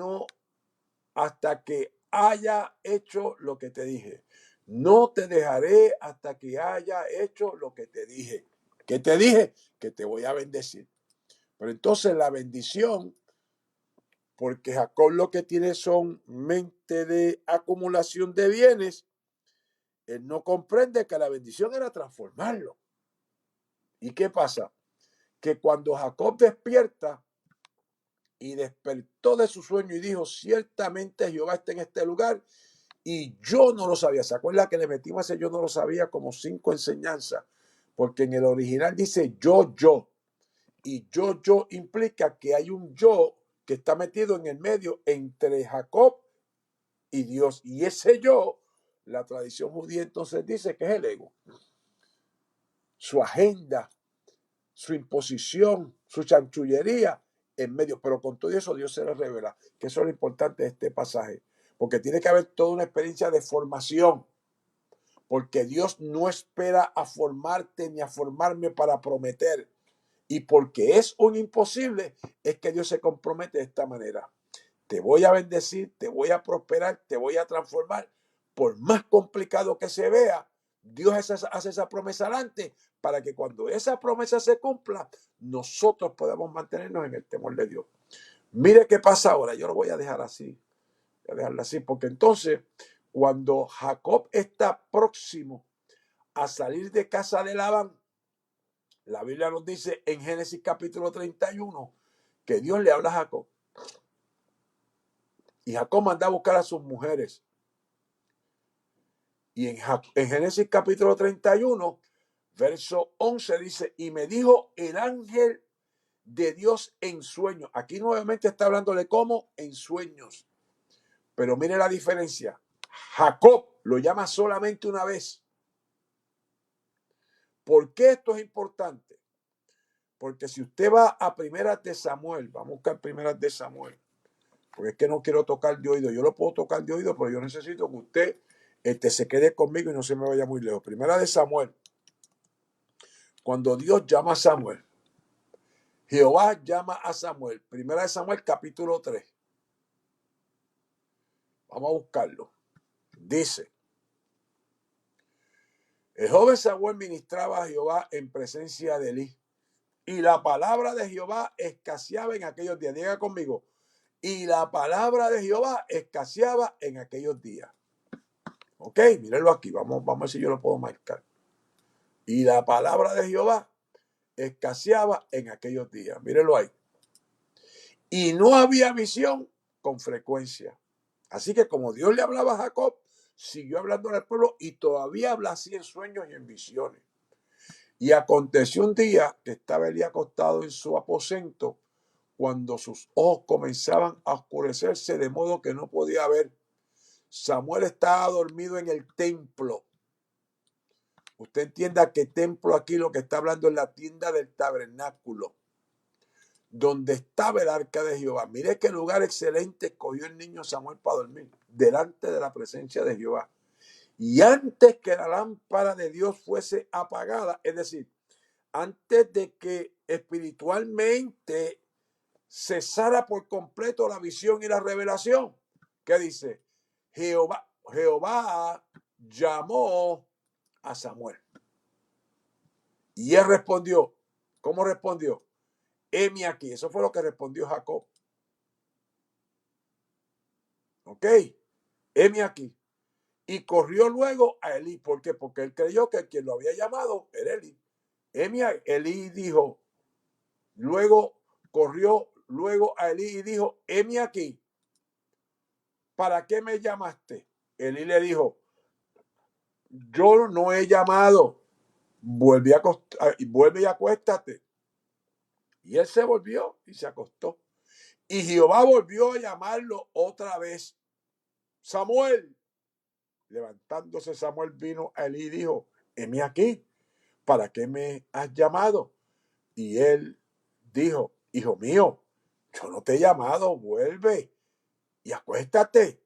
haya hecho lo que te dije. No te dejaré hasta que haya hecho lo que te dije. ¿Qué te dije? Que te voy a bendecir. Pero entonces la bendición, porque Jacob lo que tiene son mente de acumulación de bienes, él no comprende que la bendición era transformarlo. ¿Y qué pasa? Que cuando Jacob despierta y despertó de su sueño y dijo, ciertamente Jehová está en este lugar y yo no lo sabía. ¿Se acuerda que le metimos ese yo no lo sabía como 5 enseñanzas? Porque en el original dice yo. Y yo implica que hay un yo que está metido en el medio entre Jacob y Dios. Y ese yo, la tradición judía entonces dice que es el ego. Su agenda, su imposición, su chanchullería en medio. Pero con todo eso Dios se le revela. Que eso es lo importante de este pasaje. Porque tiene que haber toda una experiencia de formación. Porque Dios no espera a formarte ni a formarme para prometer. Y porque es un imposible, es que Dios se compromete de esta manera. Te voy a bendecir, te voy a prosperar, te voy a transformar. Por más complicado que se vea, Dios hace esa promesa adelante para que cuando esa promesa se cumpla, nosotros podamos mantenernos en el temor de Dios. Mire qué pasa ahora. Yo lo voy a dejar así. Voy a dejarlo así porque entonces, cuando Jacob está próximo a salir de casa de Labán, la Biblia nos dice en Génesis capítulo 31 que Dios le habla a Jacob. Y Jacob manda a buscar a sus mujeres. Y en Génesis capítulo 31, verso 11 dice, y me dijo el ángel de Dios en sueños. Aquí nuevamente está hablándole como en sueños. Pero mire la diferencia. Jacob lo llama solamente una vez. ¿Por qué esto es importante? Porque si usted va a Primeras de Samuel, vamos a buscar Primeras de Samuel, porque es que no quiero tocar de oído. Yo lo puedo tocar de oído, pero yo necesito que usted se quede conmigo y no se me vaya muy lejos. Primera de Samuel. Cuando Dios llama a Samuel, Jehová llama a Samuel. Primera de Samuel, capítulo 3. Vamos a buscarlo. Dice: el joven Samuel ministraba a Jehová en presencia de Elí, y la palabra de Jehová escaseaba en aquellos días. Diga conmigo: y la palabra de Jehová escaseaba en aquellos días. Ok, mírenlo aquí. Vamos a ver si yo lo puedo marcar. Y la palabra de Jehová escaseaba en aquellos días. Mírenlo ahí. Y no había visión con frecuencia. Así que como Dios le hablaba a Jacob, siguió hablando al pueblo y todavía habla así en sueños y en visiones. Y aconteció un día que estaba Elí acostado en su aposento, cuando sus ojos comenzaban a oscurecerse de modo que no podía ver. Samuel estaba dormido en el templo. Usted entienda que templo aquí lo que está hablando es la tienda del tabernáculo, donde estaba el arca de Jehová. Mire qué lugar excelente escogió el niño Samuel para dormir, delante de la presencia de Jehová. Y antes que la lámpara de Dios fuese apagada, es decir, antes de que espiritualmente cesara por completo la visión y la revelación, ¿qué dice? Jehová llamó a Samuel. Y él respondió. ¿Cómo respondió? Heme aquí. Eso fue lo que respondió Jacob. Ok. Heme aquí. Y corrió luego a Elí. ¿Por qué? Porque él creyó que quien lo había llamado era Elí. Elí dijo, luego corrió luego a Elí y dijo: heme aquí. ¿Para qué me llamaste? Elí le dijo: yo no he llamado. Vuelve y acuéstate. Y él se volvió y se acostó. Y Jehová volvió a llamarlo otra vez: Samuel. Levantándose Samuel vino a Elí y dijo: heme aquí. ¿Para qué me has llamado? Y él dijo: hijo mío, yo no te he llamado, vuelve y acuéstate.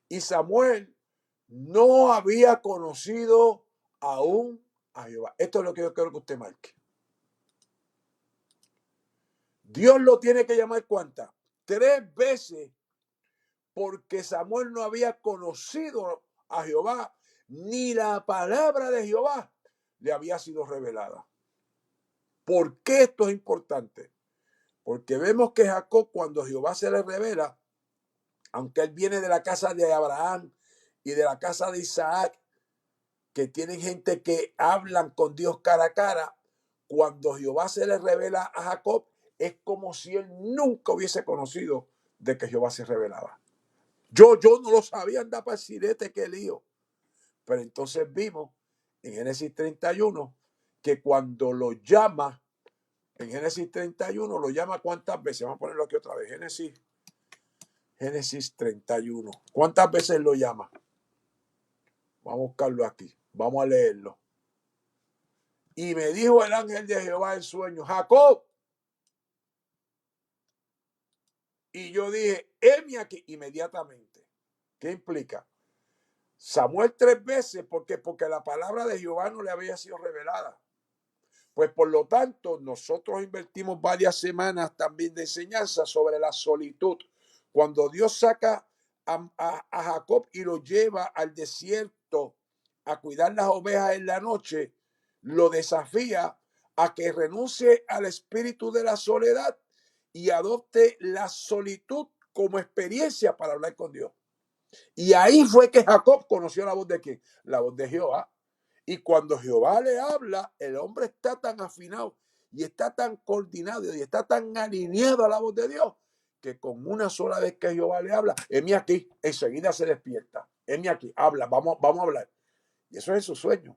Y Samuel no había conocido aún a Jehová. Esto es lo que yo quiero que usted marque. Dios lo tiene que llamar ¿cuántas? 3 veces, porque Samuel no había conocido a Jehová, ni la palabra de Jehová le había sido revelada. ¿Por qué esto es importante? Porque vemos que Jacob, cuando Jehová se le revela, aunque él viene de la casa de Abraham y de la casa de Isaac, que tienen gente que hablan con Dios cara a cara, cuando Jehová se le revela a Jacob, es como si él nunca hubiese conocido de que Jehová se revelaba. Yo no lo sabía, andar para el sirete, qué lío. Pero entonces vimos en Génesis 31 que cuando lo llama, en Génesis 31 lo llama ¿cuántas veces? Vamos a ponerlo aquí otra vez. Génesis 31. ¿Cuántas veces lo llama? Vamos a buscarlo aquí. Vamos a leerlo. Y me dijo el ángel de Jehová en sueño: Jacob. Y yo dije: heme aquí, inmediatamente. ¿Qué implica? Samuel 3 veces, ¿por qué? Porque la palabra de Jehová no le había sido revelada. Pues por lo tanto, nosotros invertimos varias semanas también de enseñanza sobre la solitud. Cuando Dios saca a Jacob y lo lleva al desierto a cuidar las ovejas en la noche, lo desafía a que renuncie al espíritu de la soledad y adopte la solitud como experiencia para hablar con Dios. Y ahí fue que Jacob conoció la voz de ¿quién? La voz de Jehová. Y cuando Jehová le habla, el hombre está tan afinado y está tan coordinado y está tan alineado a la voz de Dios, que con una sola vez que Jehová le habla, heme aquí, enseguida se despierta. Heme aquí, habla, vamos a hablar. Y eso es su sueño.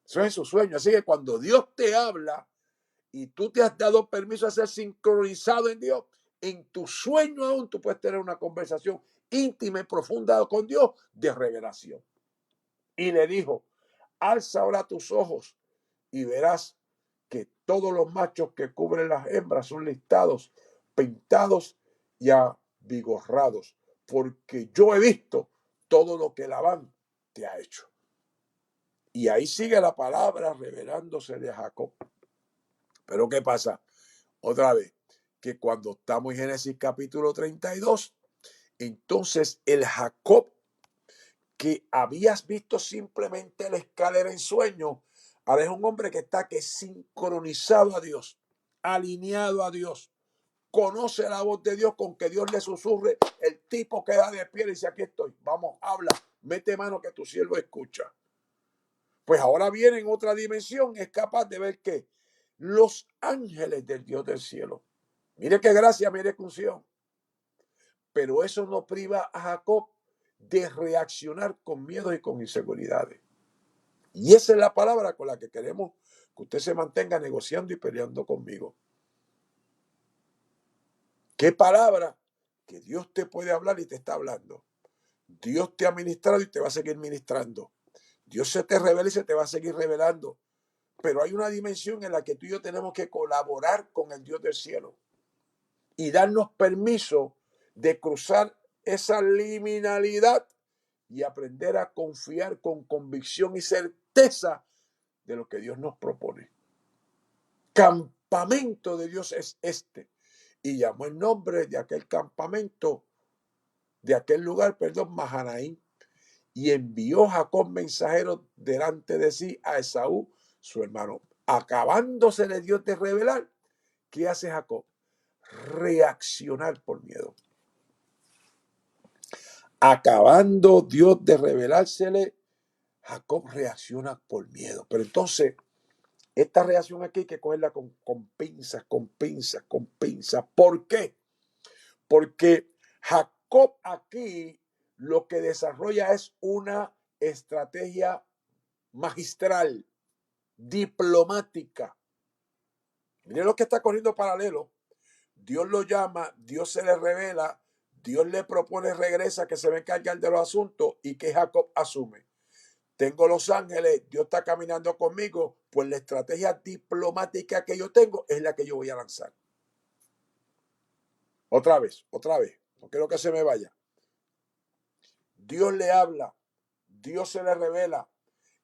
Eso es su sueño. Así que cuando Dios te habla y tú te has dado permiso a ser sincronizado en Dios, en tu sueño aún tú puedes tener una conversación íntima y profunda con Dios de revelación. Y le dijo: alza ahora tus ojos y verás que todos los machos que cubren las hembras son listados, pintados y avigorrados, porque yo he visto todo lo que Labán te ha hecho. Y ahí sigue la palabra revelándosele a Jacob. Pero ¿qué pasa? Otra vez, que cuando estamos en Génesis capítulo 32, entonces el Jacob que habías visto simplemente la escalera en sueño, ahora es un hombre que está sincronizado a Dios, alineado a Dios, conoce la voz de Dios, con que Dios le susurre, el tipo queda de pie y dice, aquí estoy, vamos, habla, mete mano que tu siervo escucha. Pues ahora viene en otra dimensión, es capaz de ver que los ángeles del Dios del cielo. Mire qué gracia, mire qué unción. Pero eso no priva a Jacob de reaccionar con miedo y con inseguridades. Y esa es la palabra con la que queremos que usted se mantenga negociando y peleando conmigo. ¿Qué palabra? Que Dios te puede hablar y te está hablando. Dios te ha ministrado y te va a seguir ministrando. Dios se te revela y se te va a seguir revelando. Pero hay una dimensión en la que tú y yo tenemos que colaborar con el Dios del cielo y darnos permiso de cruzar esa liminalidad y aprender a confiar con convicción y certeza de lo que Dios nos propone. Campamento de Dios es este. Y llamó el nombre de aquel campamento, de aquel lugar, Mahanaim. Y envió Jacob mensajeros delante de sí a Esaú, su hermano. Acabándose de Dios de revelar, ¿qué hace Jacob? Reaccionar por miedo. Acabando Dios de revelársele, Jacob reacciona por miedo. Pero entonces, esta reacción aquí hay que cogerla con pinzas, con pinzas, con pinzas. ¿Por qué? Porque Jacob aquí lo que desarrolla es una estrategia magistral, diplomática. Miren lo que está corriendo paralelo. Dios lo llama, Dios se le revela, Dios le propone, regresa, que se va a encargar de los asuntos y que Jacob asume. Tengo los ángeles, Dios está caminando conmigo, pues la estrategia diplomática que yo tengo es la que yo voy a lanzar. Otra vez, no quiero que se me vaya. Dios le habla, Dios se le revela,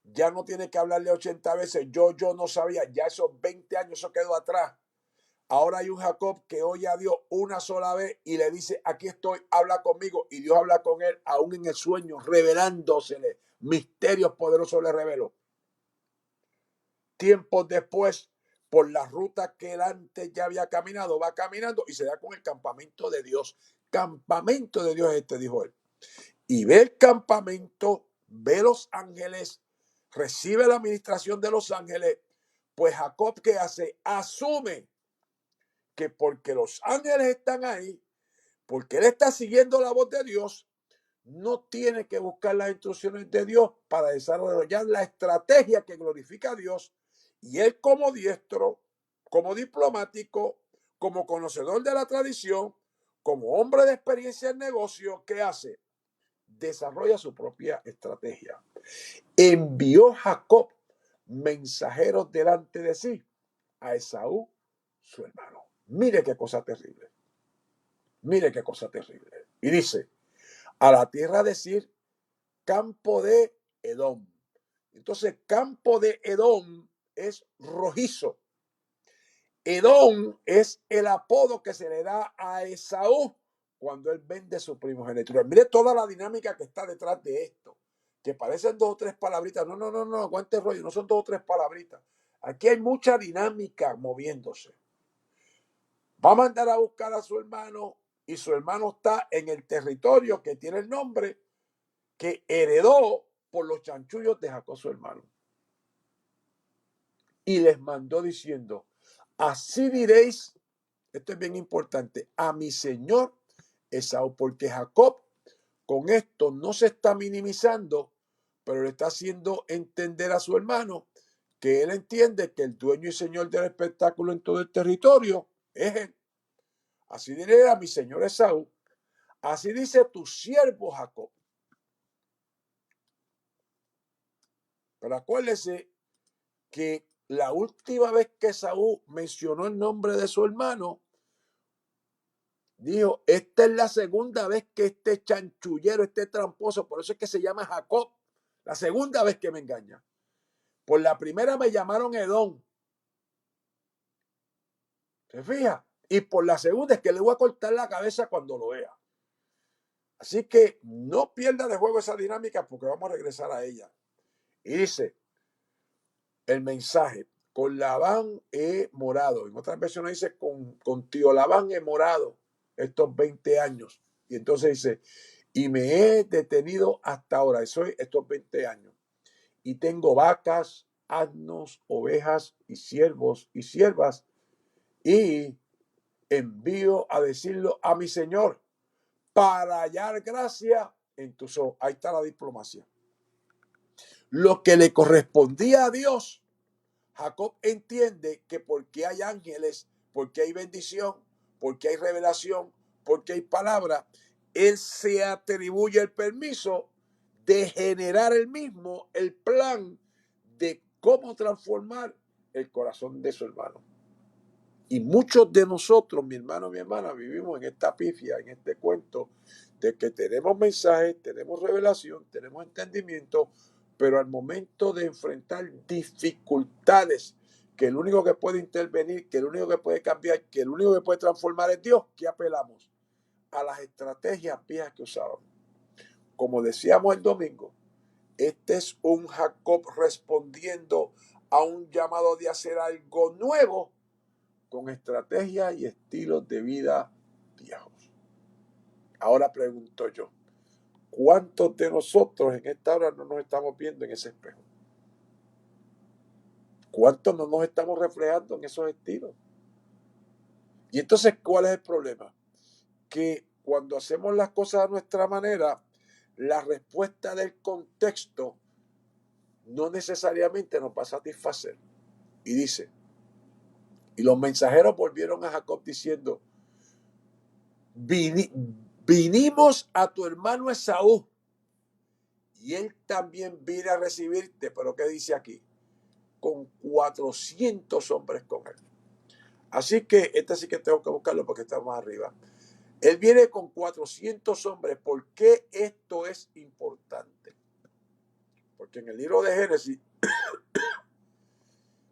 ya no tiene que hablarle 80 veces, yo no sabía, ya esos 20 años, eso quedó atrás. Ahora hay un Jacob que oye a Dios una sola vez y le dice, aquí estoy, habla conmigo. Y Dios habla con él aún en el sueño, revelándosele. Misterios poderosos le reveló. Tiempos después, por la ruta que él antes ya había caminado, va caminando y se da con el campamento de Dios. Campamento de Dios dijo él. Y ve el campamento, ve los ángeles, recibe la administración de los ángeles. Pues Jacob, ¿qué hace? Asume que porque los ángeles están ahí, porque él está siguiendo la voz de Dios, no tiene que buscar las instrucciones de Dios para desarrollar la estrategia que glorifica a Dios. Y él, como diestro, como diplomático, como conocedor de la tradición, como hombre de experiencia en negocio, ¿qué hace? Desarrolla su propia estrategia. Envió Jacob mensajeros delante de sí a Esaú, su hermano. Mire qué cosa terrible. Mire qué cosa terrible. Y dice, a la tierra decir, campo de Edom. Entonces, campo de Edom es rojizo. Edom es el apodo que se le da a Esaú cuando él vende su primogenitura. Mire toda la dinámica que está detrás de esto, que parecen 2 o 3 palabritas. No, aguante el rollo, no son 2 o 3 palabritas. Aquí hay mucha dinámica moviéndose. Va a mandar a buscar a su hermano y su hermano está en el territorio que tiene el nombre que heredó por los chanchullos de Jacob, su hermano. Y les mandó diciendo, así diréis, esto es bien importante, a mi señor Esaú, porque Jacob con esto no se está minimizando, pero le está haciendo entender a su hermano que él entiende que el dueño y señor del espectáculo en todo el territorio es él. Así diré a mi señor Esaú, así dice tu siervo Jacob. Pero acuérdese que la última vez que Esaú mencionó el nombre de su hermano Dijo, esta es la segunda vez que este chanchullero, este tramposo, por eso es que se llama Jacob, la segunda vez que me engaña. Por la primera me llamaron Edom. ¿Se fija? Y por la segunda es que le voy a cortar la cabeza cuando lo vea. Así que no pierda de juego esa dinámica porque vamos a regresar a ella. Y dice el mensaje, con Labán he morado. En otras versiones dice, con tío Labán he morado estos 20 años. Y entonces dice, y me he detenido hasta ahora, eso es estos 20 años. Y tengo vacas, asnos, ovejas y siervos y siervas. Y envío a decirlo a mi Señor para hallar gracia en tus ojos. Ahí está la diplomacia. Lo que le correspondía a Dios, Jacob entiende que porque hay ángeles, porque hay bendición, porque hay revelación, porque hay palabra, él se atribuye el permiso de generar él mismo el plan de cómo transformar el corazón de su hermano. Y muchos de nosotros, mi hermano, mi hermana, vivimos en esta pifia, en este cuento de que tenemos mensajes, tenemos revelación, tenemos entendimiento, pero al momento de enfrentar dificultades, que el único que puede intervenir, que el único que puede cambiar, que el único que puede transformar es Dios, ¿qué apelamos? A las estrategias viejas que usábamos. Como decíamos el domingo, este es un Jacob respondiendo a un llamado de hacer algo nuevo, con estrategias y estilos de vida viejos. Ahora pregunto yo, ¿cuántos de nosotros en esta hora no nos estamos viendo en ese espejo? ¿Cuántos no nos estamos reflejando en esos estilos? Y entonces, ¿cuál es el problema? Que cuando hacemos las cosas a nuestra manera, la respuesta del contexto no necesariamente nos va a satisfacer. Y dice, y los mensajeros volvieron a Jacob diciendo, vinimos a tu hermano Esaú y él también viene a recibirte, pero ¿qué dice aquí? Con 400 hombres con él. Así que este sí que tengo que buscarlo porque está más arriba. Él viene con 400 hombres. ¿Por qué esto es importante? Porque en el libro de Génesis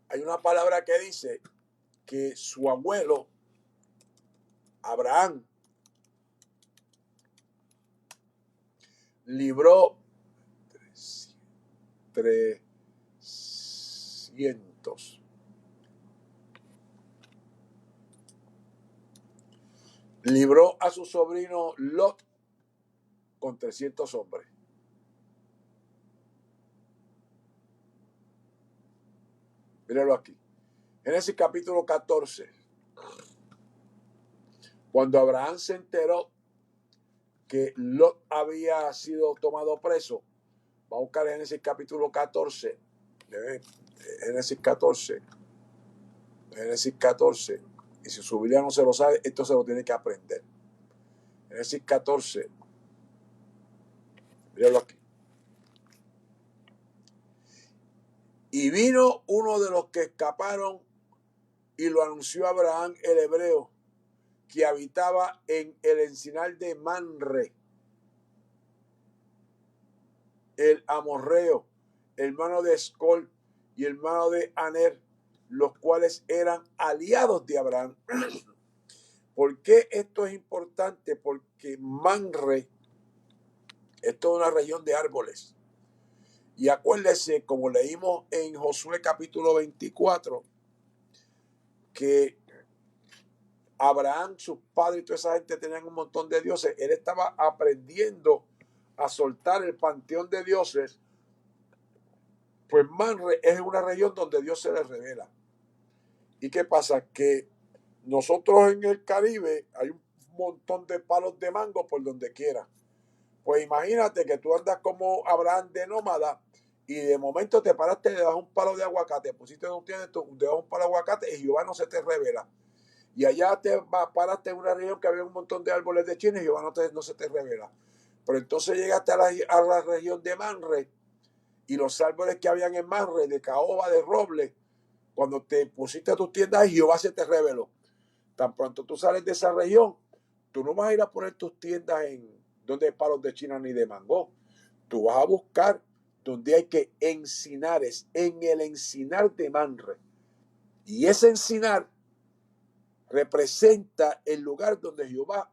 hay una palabra que dice que su abuelo Abraham libró 300. Libró a su sobrino Lot con 300 hombres. Míralo aquí. Génesis capítulo 14. Cuando Abraham se enteró que Lot había sido tomado preso, va a buscar Génesis capítulo 14. Génesis 14. Génesis 14. Y si su Biblia no se lo sabe, esto se lo tiene que aprender. Génesis 14. Míralo aquí. Y vino uno de los que escaparon y lo anunció a Abraham el hebreo, que habitaba en el encinar de Manre, el amorreo, hermano de Escol y hermano de Aner, los cuales eran aliados de Abraham. ¿Por qué esto es importante? Porque Manre es toda una región de árboles. Y acuérdese, como leímos en Josué capítulo 24, que Abraham, sus padres y toda esa gente tenían un montón de dioses. Él estaba aprendiendo a soltar el panteón de dioses. Pues Manre es una región donde Dios se le revela. ¿Y qué pasa? Que nosotros en el Caribe hay un montón de palos de mango por donde quiera. Pues imagínate que tú andas como Abraham de nómada y de momento te paraste debajo de un palo de aguacate, pusiste debajo de un palo de aguacate y Jehová no se te revela. Y allá te paraste en una región que había un montón de árboles de China y Jehová no se te revela. Pero entonces llegaste a la región de Manre y los árboles que habían en Manre, de caoba, de roble, cuando te pusiste a tus tiendas, Jehová se te reveló. Tan pronto tú sales de esa región, tú no vas a ir a poner tus tiendas en donde hay palos de China ni de mango. Tú vas a buscar donde hay que encinares, en el encinar de Manre. Y ese encinar representa el lugar donde Jehová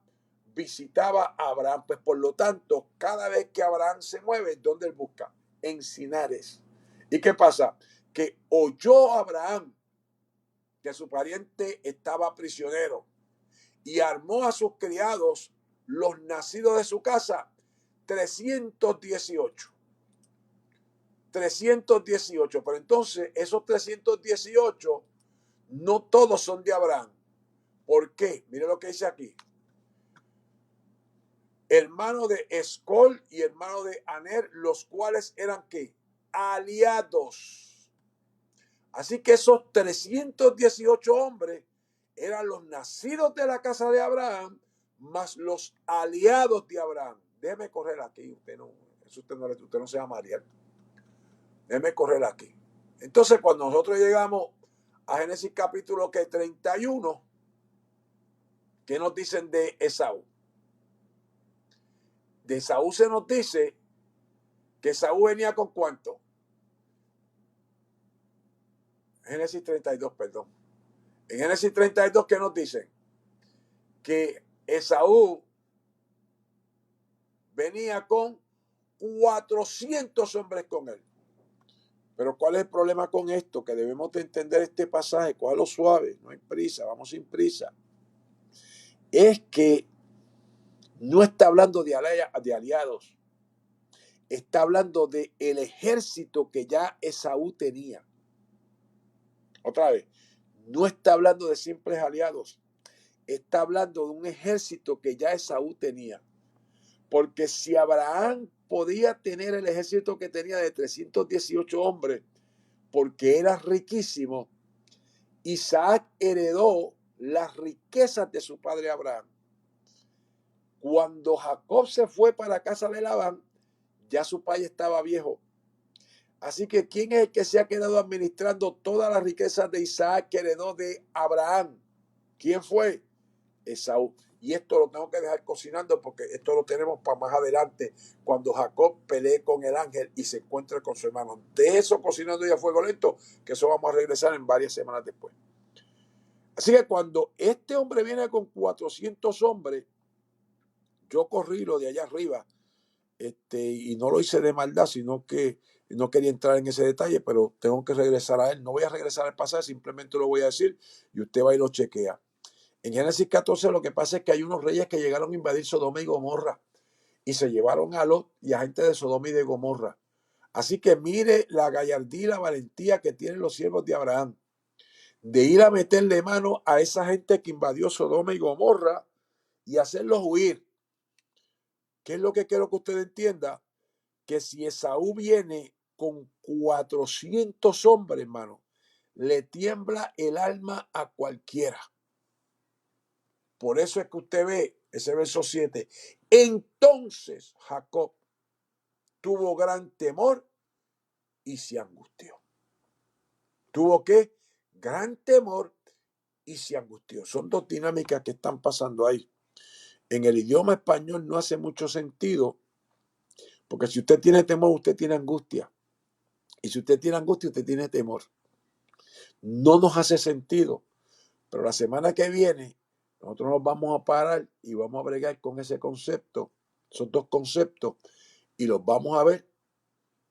visitaba a Abraham. Pues por lo tanto, cada vez que Abraham se mueve, ¿dónde él busca? Encinares. ¿Y qué pasa? Que oyó Abraham que su pariente estaba prisionero y armó a sus criados, los nacidos de su casa, 318. 318. Pero entonces esos 318 no todos son de Abraham. ¿Por qué? Mire lo que dice aquí. Hermano de Escol y hermano de Aner, los cuales eran ¿qué? Aliados. Así que esos 318 hombres eran los nacidos de la casa de Abraham, más los aliados de Abraham. Déjeme correr aquí, usted no se llama Ariel. Déjeme correr aquí. Entonces, cuando nosotros llegamos a Génesis capítulo 31, ¿qué nos dicen de Esaú? De Esaú se nos dice que Esaú venía con ¿cuánto? Génesis 32, perdón. En Génesis 32, ¿qué nos dicen? Que Esaú venía con 400 hombres con él. Pero ¿cuál es el problema con esto? Que debemos de entender este pasaje, cójalo suave, no hay prisa, vamos sin prisa. Es que no está hablando de aliados, está hablando del ejército que ya Esaú tenía. Otra vez, no está hablando de simples aliados, está hablando de un ejército que ya Esaú tenía. Porque si Abraham podía tener el ejército que tenía de 318 hombres, porque era riquísimo, Isaac heredó las riquezas de su padre Abraham. Cuando Jacob se fue para casa de Labán, ya su padre estaba viejo. Así que ¿quién es el que se ha quedado administrando todas las riquezas de Isaac que heredó de Abraham? ¿Quién fue? Esaú. Y esto lo tengo que dejar cocinando porque esto lo tenemos para más adelante, cuando Jacob pelee con el ángel y se encuentre con su hermano. Deje eso cocinando ya a fuego lento, que eso vamos a regresar en varias semanas después. Así que cuando este hombre viene con 400 hombres, yo corrí lo de allá arriba, y no lo hice de maldad, sino que no quería entrar en ese detalle, pero tengo que regresar a él. No voy a regresar al pasaje, simplemente lo voy a decir y usted va y lo chequea. En Génesis 14 lo que pasa es que hay unos reyes que llegaron a invadir Sodoma y Gomorra y se llevaron a Lot y a gente de Sodoma y de Gomorra. Así que mire la gallardía y la valentía que tienen los siervos de Abraham de ir a meterle mano a esa gente que invadió Sodoma y Gomorra y hacerlos huir. ¿Qué es lo que quiero que usted entienda? Que si Esaú viene con 400 hombres, hermano, le tiembla el alma a cualquiera. Por eso es que usted ve ese verso 7. Entonces Jacob tuvo gran temor y se angustió. ¿Tuvo qué? Gran temor y se angustió. Son dos dinámicas que están pasando ahí. En el idioma español no hace mucho sentido, porque si usted tiene temor, usted tiene angustia. Y si usted tiene angustia, usted tiene temor. No nos hace sentido. Pero la semana que viene, nosotros nos vamos a parar y vamos a bregar con ese concepto, esos dos conceptos, y los vamos a ver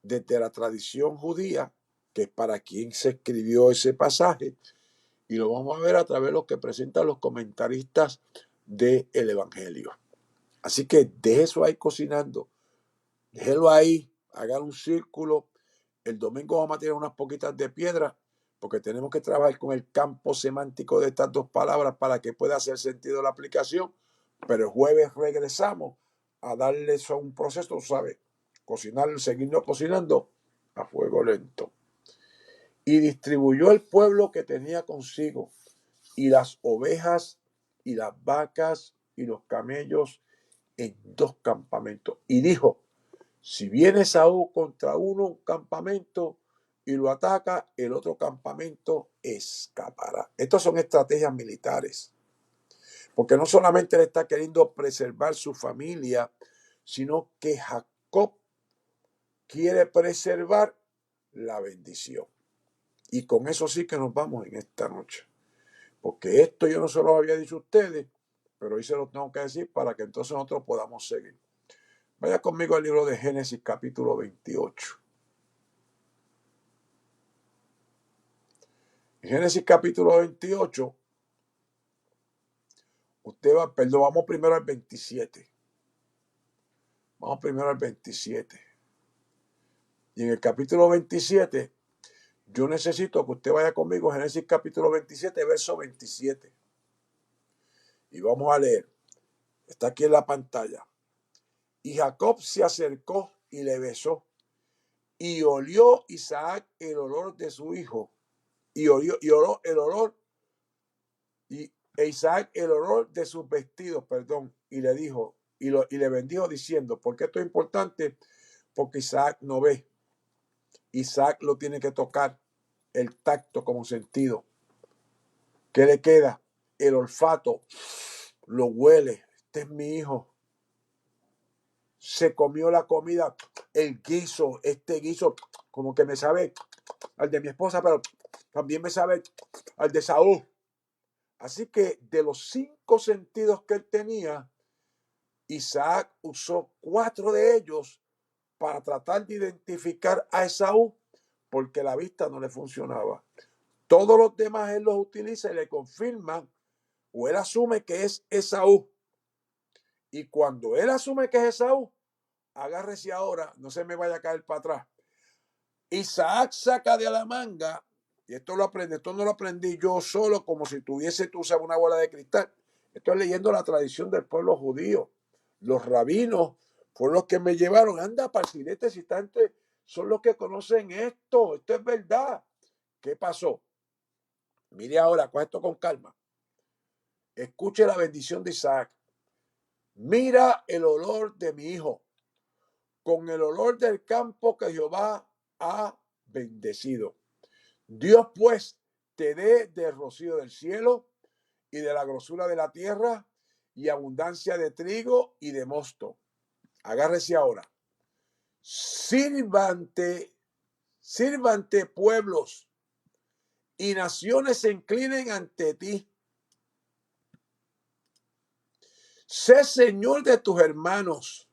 desde la tradición judía, que es para quien se escribió ese pasaje, y lo vamos a ver a través de lo que presentan los comentaristas del Evangelio. Así que deje eso ahí cocinando, déjelo ahí, hagan un círculo. El domingo vamos a tirar unas poquitas de piedra, porque tenemos que trabajar con el campo semántico de estas dos palabras para que pueda hacer sentido la aplicación. Pero el jueves regresamos a darle eso a un proceso, ¿sabes? Cocinar, seguirnos cocinando a fuego lento. Y distribuyó el pueblo que tenía consigo, y las ovejas, y las vacas, y los camellos en dos campamentos. Y dijo: si viene Saúl contra un campamento y lo ataca, el otro campamento escapará. Estas son estrategias militares. Porque no solamente él está queriendo preservar su familia, sino que Jacob quiere preservar la bendición. Y con eso sí que nos vamos en esta noche. Porque esto yo no se lo había dicho a ustedes, pero hoy se lo tengo que decir para que entonces nosotros podamos seguir. Vaya conmigo al libro de Génesis capítulo 28. En Génesis capítulo 28, vamos primero al 27. Vamos primero al 27. Y en el capítulo 27, yo necesito que usted vaya conmigo a Génesis capítulo 27, verso 27. Y vamos a leer. Está aquí en la pantalla. Y Jacob se acercó y le besó. Y olió Isaac el olor de su hijo. Y oló el olor. E Isaac el olor de sus vestidos, perdón. Y le dijo, y le bendijo diciendo, ¿por qué esto es importante? Porque Isaac no ve. Isaac lo tiene que tocar, el tacto como sentido. ¿Qué le queda? El olfato, lo huele. Este es mi hijo. Se comió la comida, el guiso, este guiso, como que me sabe al de mi esposa, pero también me sabe al de Saúl. Así que de los 5 sentidos que él tenía, Isaac usó 4 de ellos para tratar de identificar a Esaú, porque la vista no le funcionaba. Todos los demás él los utiliza y le confirman, o él asume que es Esaú. Y cuando él asume que es Esaú, agárrese ahora, no se me vaya a caer para atrás. Isaac saca de la manga, y esto no lo aprendí yo solo, como si tú sabes, una bola de cristal. Estoy leyendo la tradición del pueblo judío. Los rabinos fueron los que me llevaron. Anda, parcidete, si tanto, son los que conocen esto. Esto es verdad. ¿Qué pasó? Mire ahora, con esto con calma. Escuche la bendición de Isaac. Mira el olor de mi hijo, con el olor del campo que Jehová ha bendecido. Dios pues te dé del rocío del cielo y de la grosura de la tierra y abundancia de trigo y de mosto. Agárrese ahora. Sírvante pueblos y naciones se inclinen ante ti. Sé señor de tus hermanos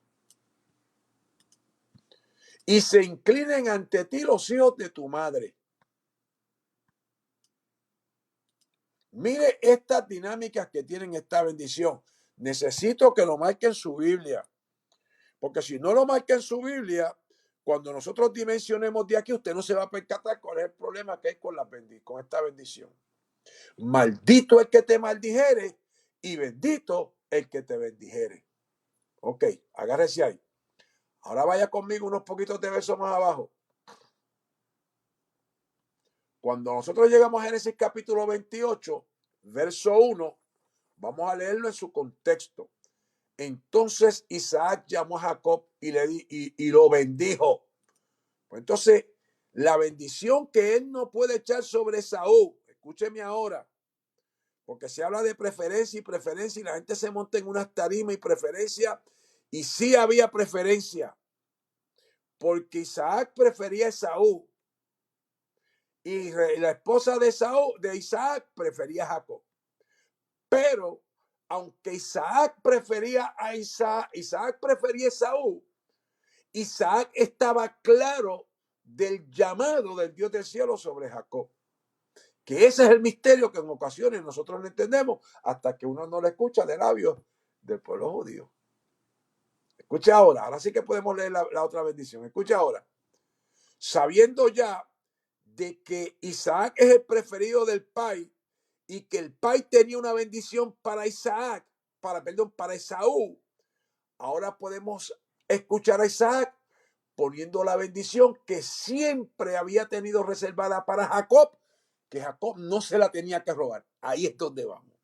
y se inclinen ante ti los hijos de tu madre. Mire estas dinámicas que tienen esta bendición. Necesito que lo marque en su Biblia. Porque si no lo marca en su Biblia, cuando nosotros dimensionemos de aquí, usted no se va a percatar cuál es el problema que hay con esta bendición. Maldito el que te maldijere y bendito el que te bendijere. Ok, agárrese ahí. Ahora vaya conmigo unos poquitos de versos más abajo. Cuando nosotros llegamos a Génesis capítulo 28, verso 1, vamos a leerlo en su contexto. Entonces Isaac llamó a Jacob y lo bendijo. Pues entonces, la bendición que él no puede echar sobre Esaú, escúcheme ahora, porque se habla de preferencia y la gente se monta en unas tarimas y preferencia, y sí había preferencia, porque Isaac prefería a Esaú, y la esposa de Isaac prefería a Jacob. Pero, aunque Isaac prefería a Isaac prefería a Esaú, Isaac estaba claro del llamado del Dios del cielo sobre Jacob. Que ese es el misterio que en ocasiones nosotros no entendemos hasta que uno no lo escucha de labios del pueblo judío. Escucha ahora sí que podemos leer la otra bendición. Escucha ahora. Sabiendo ya de que Isaac es el preferido del Pai y que el Pai tenía una bendición para para Esaú, ahora podemos escuchar a Isaac poniendo la bendición que siempre había tenido reservada para Jacob, que Jacob no se la tenía que robar. Ahí es donde vamos.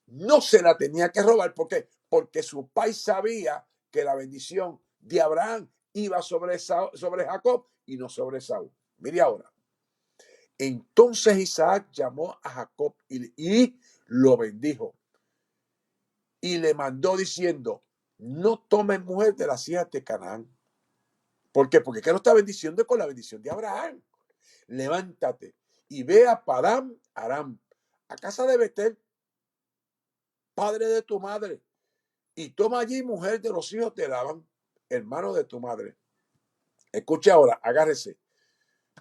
No se la tenía que robar. ¿Por qué? Porque su padre sabía que la bendición de Abraham iba sobre Jacob y no sobre Saúl. Mire ahora. Entonces Isaac llamó a Jacob y lo bendijo. y le mandó diciendo, no tomes mujer de las hijas de Canaán. ¿Por qué? Porque no está bendiciendo con la bendición de Abraham. Levántate y ve a Padán Aram, a casa de Betel, padre de tu madre, y toma allí mujer de los hijos de Labán, hermano de tu madre. Escuche ahora, agárrese.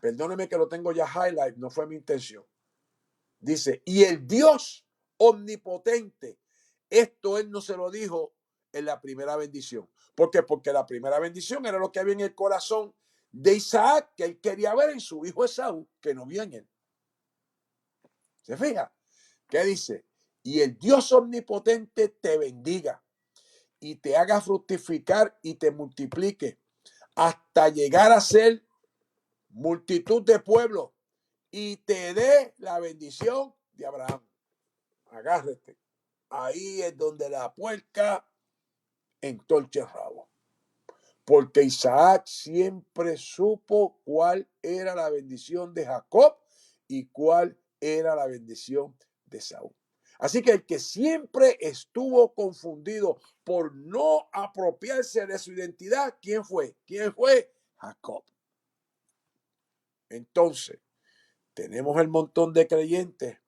Perdóneme que lo tengo ya highlight, no fue mi intención. Dice, y el Dios omnipotente, esto él no se lo dijo en la primera bendición. ¿Por qué? Porque la primera bendición era lo que había en el corazón de Isaac, que él quería ver en su hijo Esaú, que no vio en él. ¿Se fija? ¿Qué dice? Y el Dios omnipotente te bendiga y te haga fructificar y te multiplique hasta llegar a ser multitud de pueblos y te dé la bendición de Abraham. Agárrate. Ahí es donde la puerca entorcha el rabo. Porque Isaac siempre supo cuál era la bendición de Jacob y cuál era la bendición de Esaú. Así que el que siempre estuvo confundido por no apropiarse de su identidad, ¿quién fue? ¿Quién fue? Jacob. Entonces, tenemos el montón de creyentes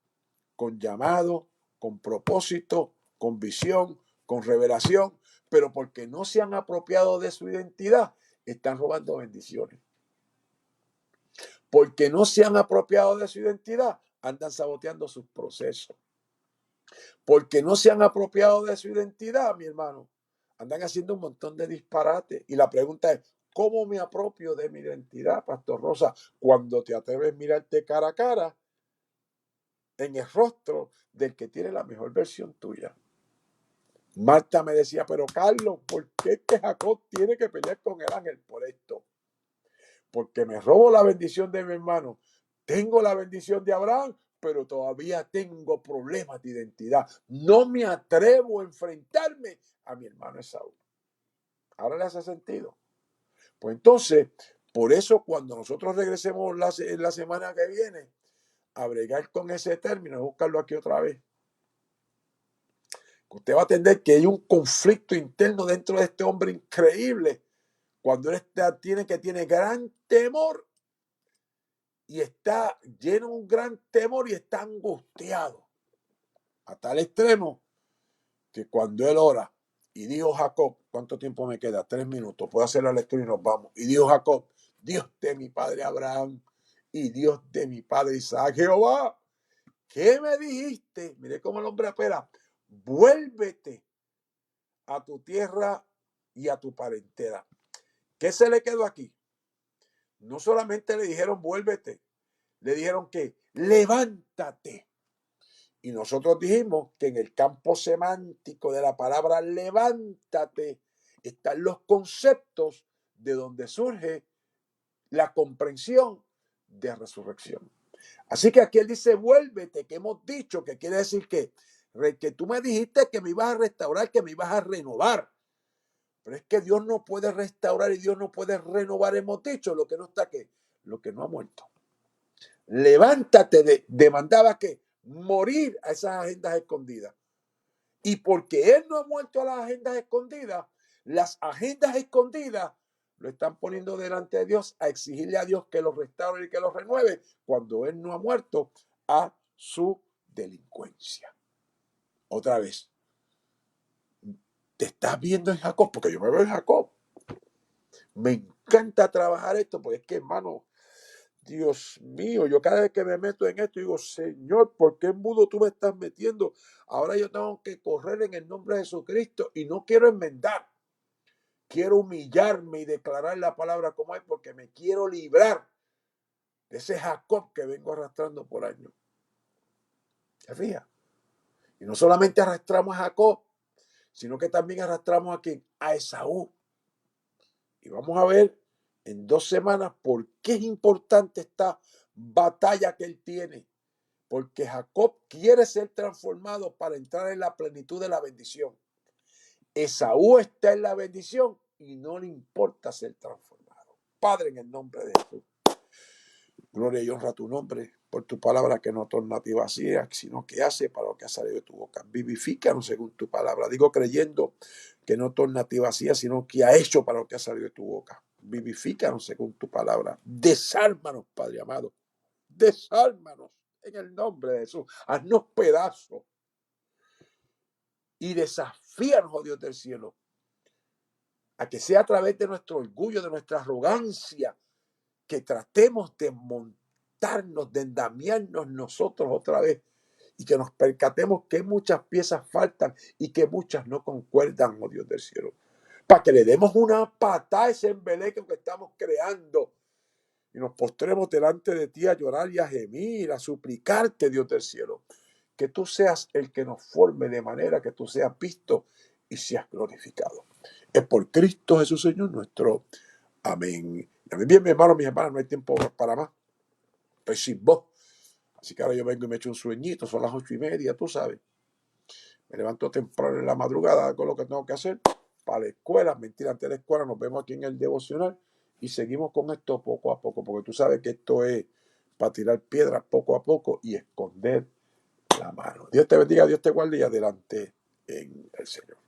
con llamado, con propósito, con visión, con revelación, pero porque no se han apropiado de su identidad, están robando bendiciones. Porque no se han apropiado de su identidad, andan saboteando sus procesos. Porque no se han apropiado de su identidad, mi hermano, andan haciendo un montón de disparates. Y la pregunta es, ¿cómo me apropio de mi identidad, Pastor Rosa? Cuando te atreves a mirarte cara a cara en el rostro del que tiene la mejor versión tuya. Marta me decía, pero Carlos, ¿por qué es que Jacob tiene que pelear con el ángel por esto? Porque me robo la bendición de mi hermano. Tengo la bendición de Abraham, pero todavía tengo problemas de identidad. No me atrevo a enfrentarme a mi hermano Esaú. ¿Ahora le hace sentido? Pues entonces, por eso cuando nosotros regresemos la semana que viene a bregar con ese término, buscarlo aquí otra vez. Usted va a entender que hay un conflicto interno dentro de este hombre increíble cuando él tiene gran temor y está lleno de un gran temor y está angustiado a tal extremo que cuando él ora y dijo Jacob, ¿cuánto tiempo me queda? 3 minutos, puedo hacer la lectura y nos vamos. Y dijo Jacob, Dios de mi padre Abraham y Dios de mi padre Isaac, Jehová, ¿qué me dijiste? Mire cómo el hombre espera, vuélvete a tu tierra y a tu parentela. ¿Qué se le quedó aquí? No solamente le dijeron vuélvete, le dijeron que levántate. Y nosotros dijimos que en el campo semántico de la palabra levántate están los conceptos de donde surge la comprensión de resurrección. Así que aquí él dice vuélvete, que hemos dicho, que quiere decir que tú me dijiste que me ibas a restaurar, que me ibas a renovar. Pero es que Dios no puede restaurar y Dios no puede renovar, hemos dicho, lo que no está aquí, lo que no ha muerto. Levántate, demandaba que morir a esas agendas escondidas. Y porque Él no ha muerto a las agendas escondidas, las agendas escondidas lo están poniendo delante de Dios a exigirle a Dios que los restaure y que los renueve cuando Él no ha muerto a su delincuencia. Otra vez, te estás viendo en Jacob, porque yo me veo en Jacob. Me encanta trabajar esto, porque es que, hermano, Dios mío, yo cada vez que me meto en esto digo, Señor, ¿por qué embudo tú me estás metiendo? Ahora yo tengo que correr en el nombre de Jesucristo y no quiero enmendar. Quiero humillarme y declarar la palabra como es porque me quiero librar de ese Jacob que vengo arrastrando por años. ¿Se fija? Y no solamente arrastramos a Jacob, sino que también arrastramos a Esaú. Y vamos a ver en 2 semanas por qué es importante esta batalla que él tiene. Porque Jacob quiere ser transformado para entrar en la plenitud de la bendición. Esaú está en la bendición y no le importa ser transformado. Padre, en el nombre de Jesús, gloria y honra a tu nombre. por tu palabra que no torna a ti vacía, sino que hace para lo que ha salido de tu boca. Vivifícanos según tu palabra. Digo creyendo que no torna a ti vacía, sino que ha hecho para lo que ha salido de tu boca. Vivifícanos según tu palabra. Desármanos, Padre amado. Desármanos en el nombre de Jesús. Haznos pedazos y desafíanos, oh Dios del cielo, a que sea a través de nuestro orgullo, de nuestra arrogancia, que tratemos de montarnos, de endamiarnos nosotros otra vez y que nos percatemos que muchas piezas faltan y que muchas no concuerdan, oh Dios del cielo, para que le demos una patada a ese embeleco que estamos creando y nos postremos delante de ti a llorar y a gemir, a suplicarte, Dios del cielo, que tú seas el que nos forme de manera que tú seas visto y seas glorificado. Es por Cristo Jesús, Señor nuestro. Amén. Amén. Bien, mi hermano, mis hermanas, no hay tiempo para más. Estoy sin voz. Así que ahora yo vengo y me echo un sueñito, son las 8:30, tú sabes. Me levanto temprano en la madrugada, hago lo que tengo que hacer para la escuela. Mentira, antes de la escuela nos vemos aquí en el devocional y seguimos con esto poco a poco, porque tú sabes que esto es para tirar piedras poco a poco y esconder la mano. Dios te bendiga, Dios te guarde y adelante en el Señor.